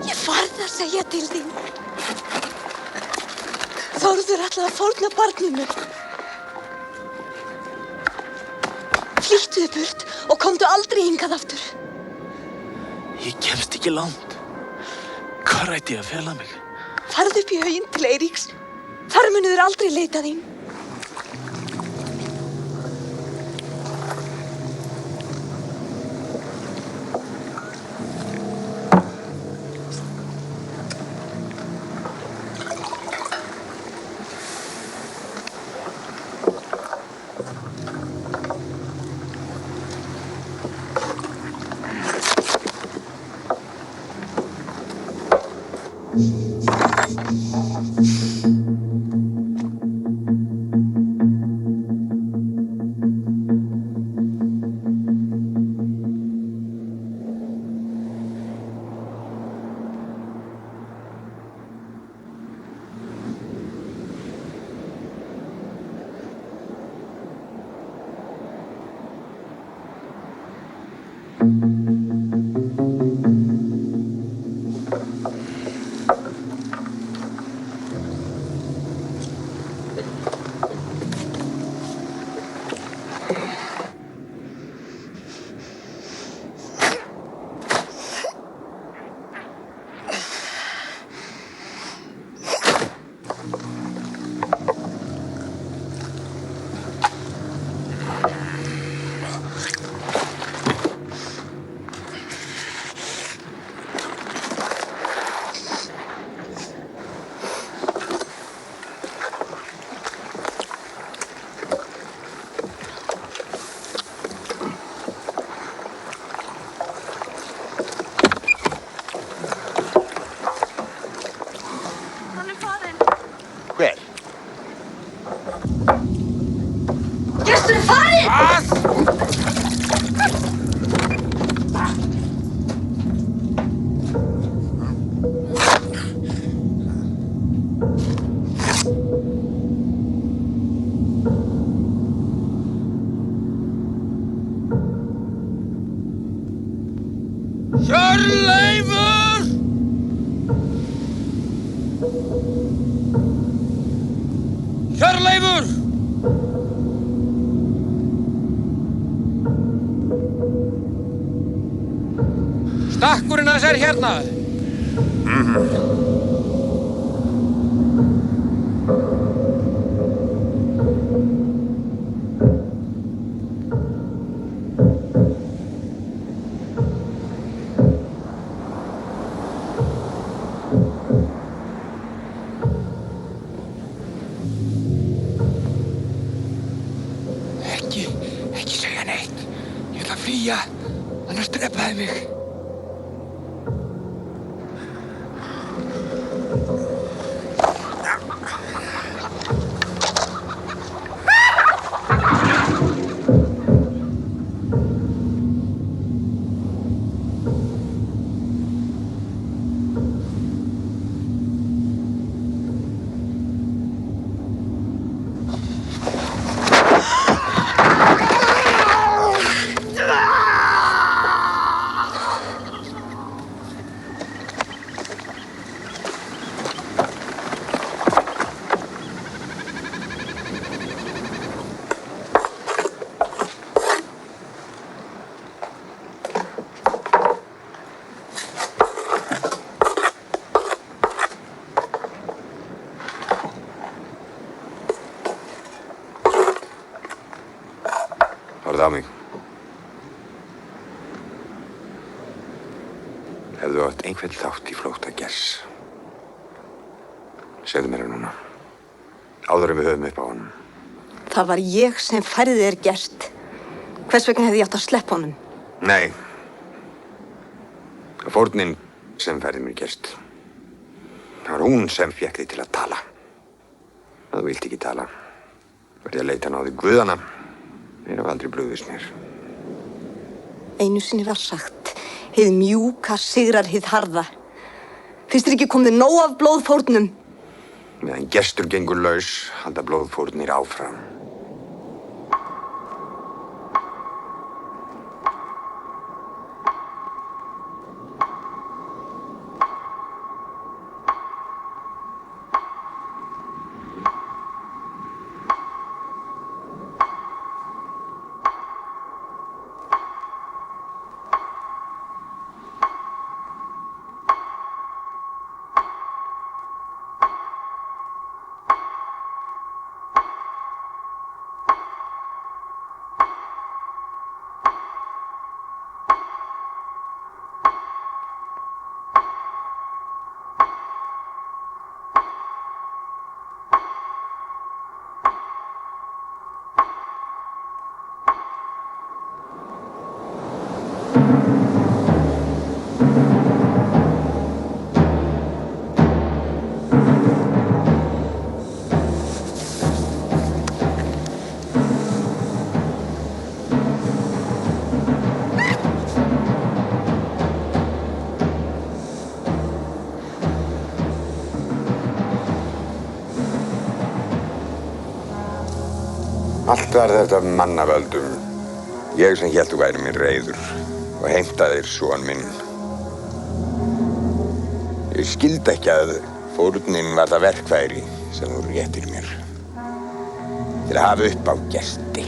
Ég farði að segja til þín. Þórður ætlaði að fórna barninu. Flýttuðu burt og komdu aldrei hingað aftur. Ég kemst ekki langt. Hvar ætti ég að fela mig? Farðu upp í hauginn til Eiríks. Þar munu þeir aldrei leita þín. Hver? Gestur er farinn! Hjörleifur! Hjörleifur! Stakkurinn hans er hérna. Ekki segja neitt. Ég ætla að flýja, annars drepa þið mig. Horfðu á mig. Ef þú átt einhvern þátt í flótta Gers, segðu mér það núna. Áður en við höfum upp á honum. Það var ég sem færði þér Gert. Hvers vegna hefði ég átt að sleppa honum? Nei. Fórnin sem færði mér Gert. Það var hún sem fékk þig til að tala. Ef þú vilt ekki tala, verð ég að leita náði guðana. Þeir hafa aldrei brugðist mér. Einu sinni var sagt, hið mjúka sigrar hið harða. Finnst þér ekki komið nóg af blóðfórnum? Meðan Gestur gengur laus, halda blóðfórnir áfram. Allt var þetta mannavöldum. Ég sem hélt þú væri mér reiður og heimtaðir son minn. Ég skildi ekki að fórnin var það verkfæri sem þú réttir mér. Til að hafa upp á gesti.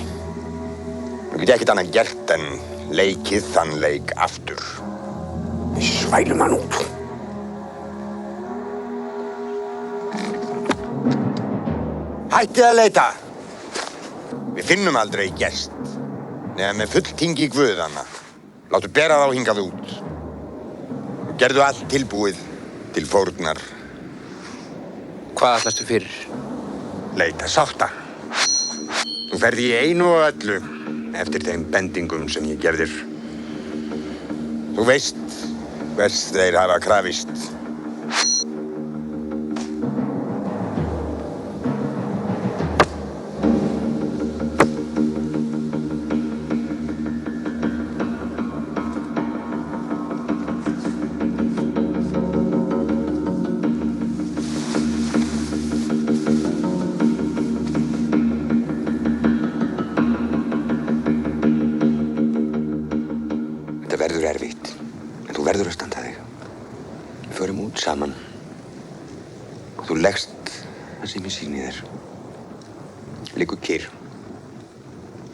Nú get ég ekkert annað gert en leikið þann leik aftur. Við svælum hann út. Hættið að leita. Við finnum aldrei gest. Nefn með fulltingi guðanna. Láttu bera þá hingað út. Gerðu allt tilbúið til fórnar. Hvað ætlastu fyrir? Leita sátta. Þú ferði í einu og öllu eftir þeim bendingum sem ég gef þér. Þú veist hvers þeir hafa krafist. Saman. Þú leggst það sem ég sýni þér. Liggur kyrr.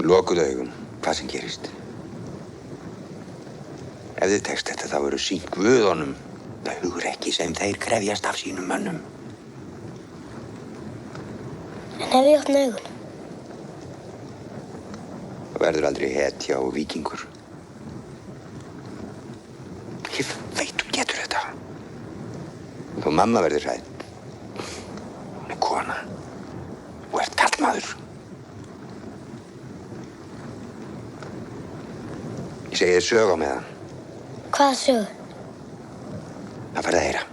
Lokuð augum, hvað sem gerist. Ef þið tekst þetta þá verður sýnt guðunum það hugrekki sem þeir krefjast af sínum mönnum. En ef ég opna augun? Þú verður aldrei hetja og víkingur. Ég veit þú getur þetta. Þó mamma verður hrædd. Hún kona. Þú ert karlmaður. Ég segi þér sögu á meðan. Hvaða sögu? Það farið að heyra.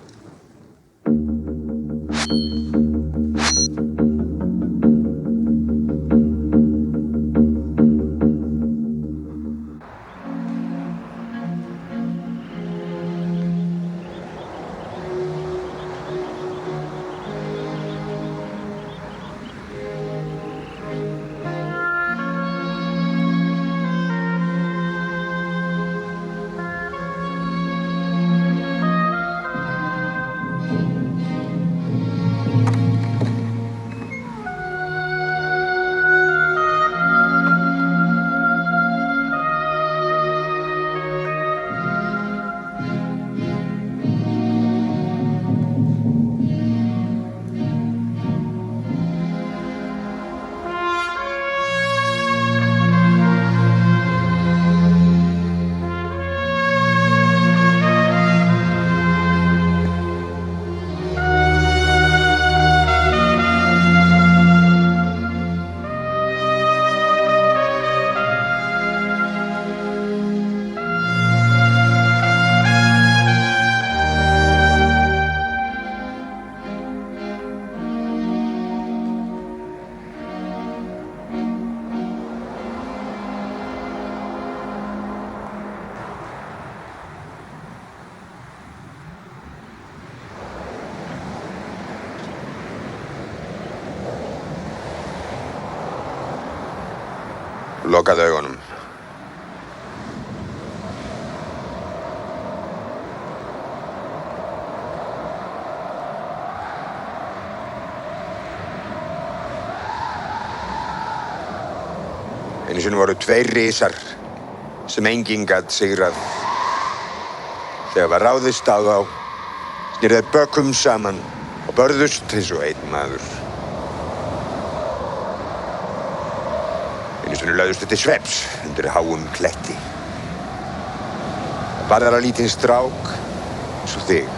Lokaðu augunum. Einu sinni voru tveir risar sem enginn gat sigrað. Þegar var ráðist á þá, snýrðu þeir bökum saman og börðust eins og einn maður. Einu sinni lögðust til svefns undir háum kletti. Það bar þar á lítinn strák eins og þig.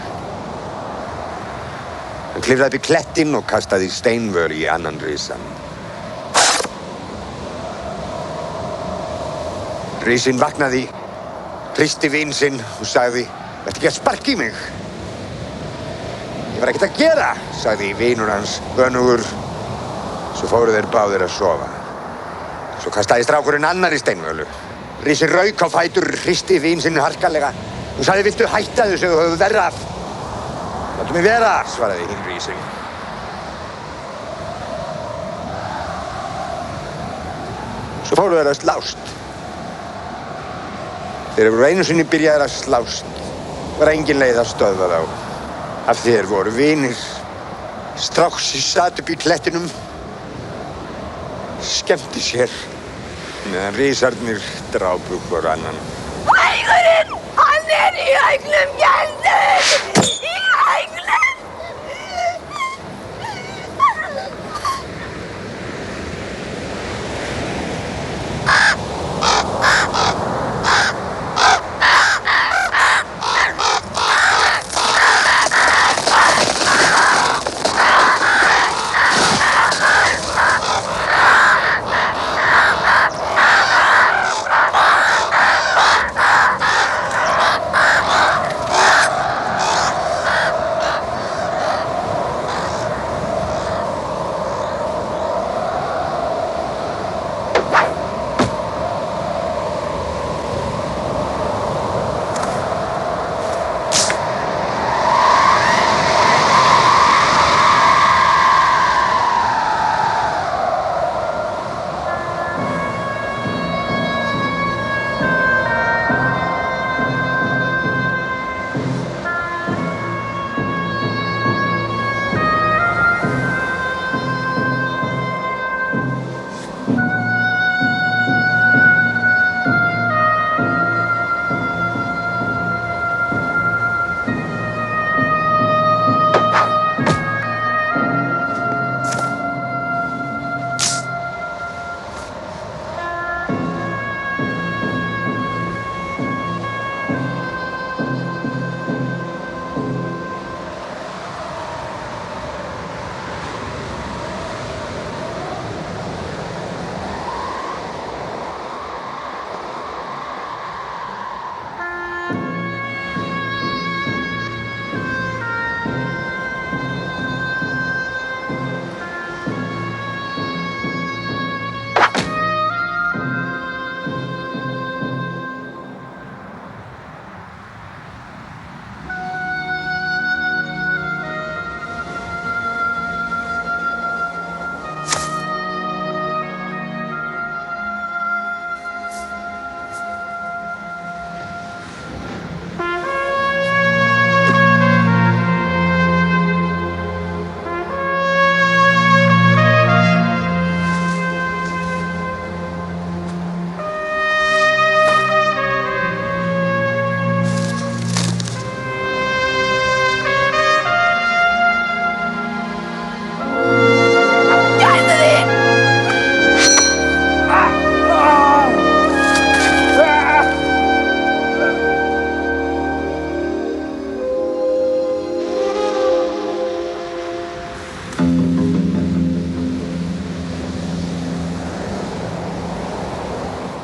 Hann klifraði upp í klettinn og kastaði steinvöl í annan risann. Risinn vaknaði, hristi vin sinn og sagði: "Vertu ekki að sparka í mig?" "Ég var ekkert að gera", sagði vinur hans, önugur. Svo fóru þeir báðir að sofa. Svo kastaði strákurinn annarri steinvölu. Risinn rauk á fætur, hristi vin sinn harkalega og sagði: "Viltu hætta þessu og höfðu verra af?" "Láttu mig vera", svaraði hinn risinn. Svo fóru þeir að slást. Þeir voru einu sinni byrjaðir að slást. Var engin leið að stöðva þá. Af þeir voru vinir. Stráksi sat upp í klettinum. Skemmti sér. Meðan risarnir drápu hvor annan. Hægurinn! Hann í augnum Gerður! Í augnum!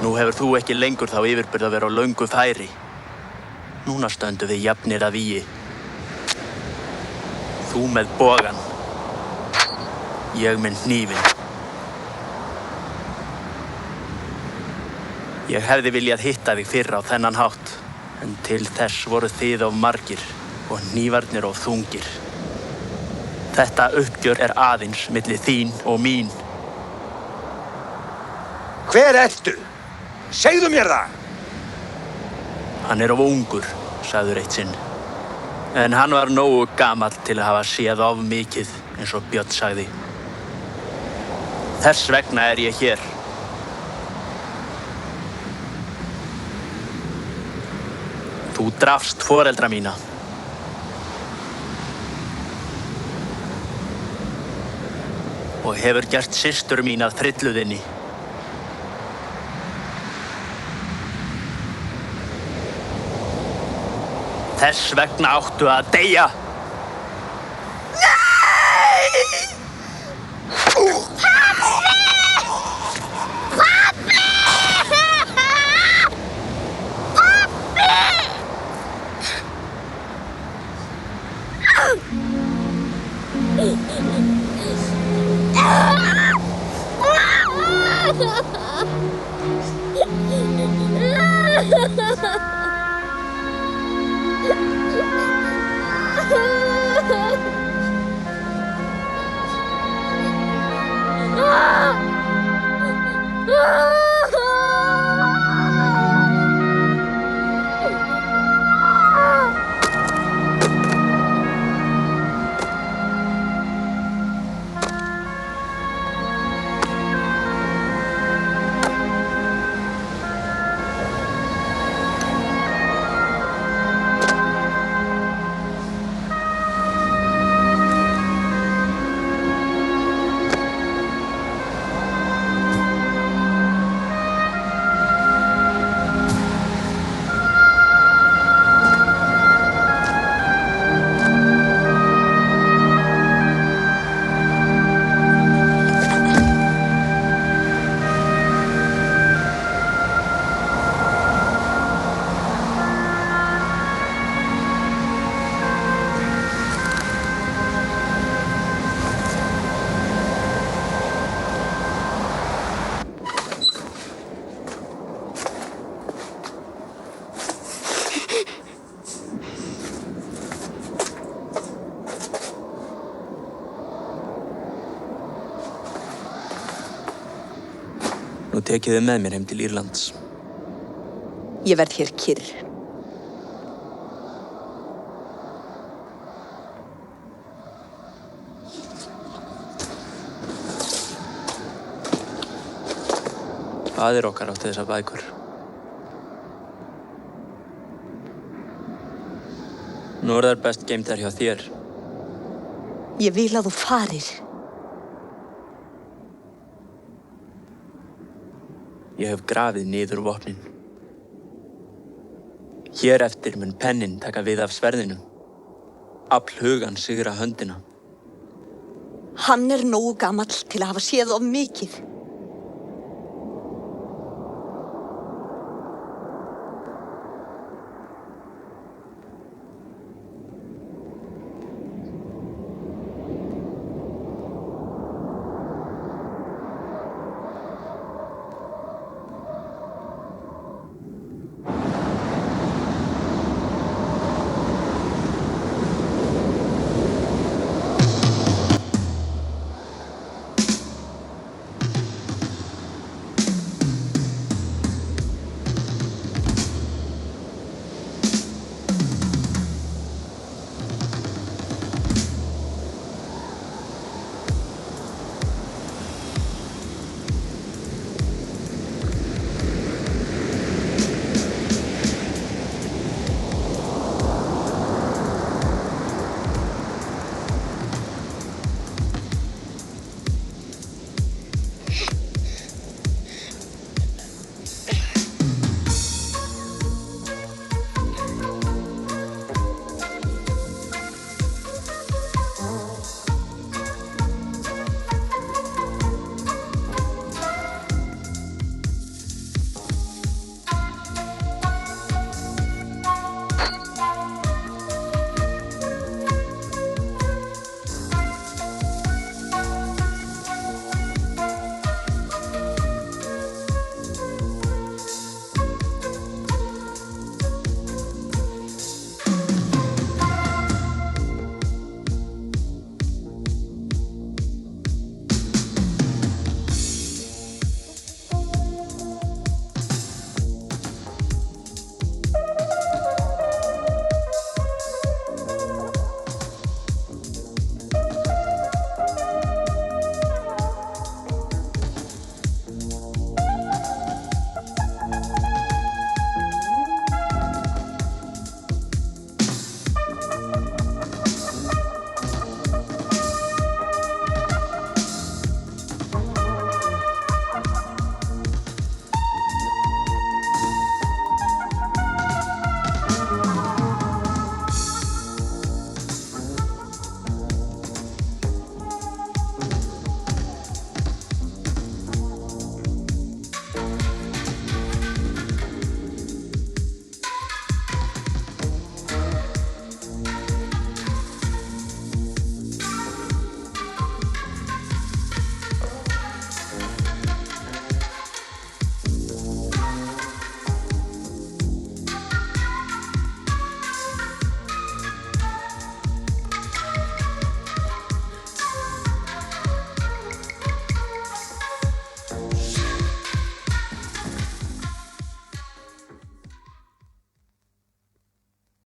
Nú hefur þú ekki lengur þá yfirbyrð að vera á löngu færi. Núna stöndum við jafnir að vígi. Þú með bogann. Ég með hnífinn. Ég hefði viljað hitta þig fyrr á þennan hátt, en til þess voru þið of margir og hnífarnir of þungir. Þetta uppgjör er aðeins milli þín og mín. Hver ertu? Segðu mér það! Hann er of ungur, sagður eitt sinn. En hann var nógu gamall til að hafa séð of mikið, eins og Björn sagði. Þess vegna er ég hér. Þú drafst foreldra mína. Og hefur gert systur mín að þrillu þinni. Þess vegna áttu að deyja. Ah! Nú tekið þið með mér heim til Írlands. Ég verð hér kyrr. Faðir okkar átti þessar bækur. Nú þær best geymdar hjá þér. Ég vil að þú farir. Ég hef grafið niður vopnin. Hér eftir mun pennin taka við af sverðinu. Afl hugan sigra höndina. Hann nógu gamall til að hafa séð of mikið.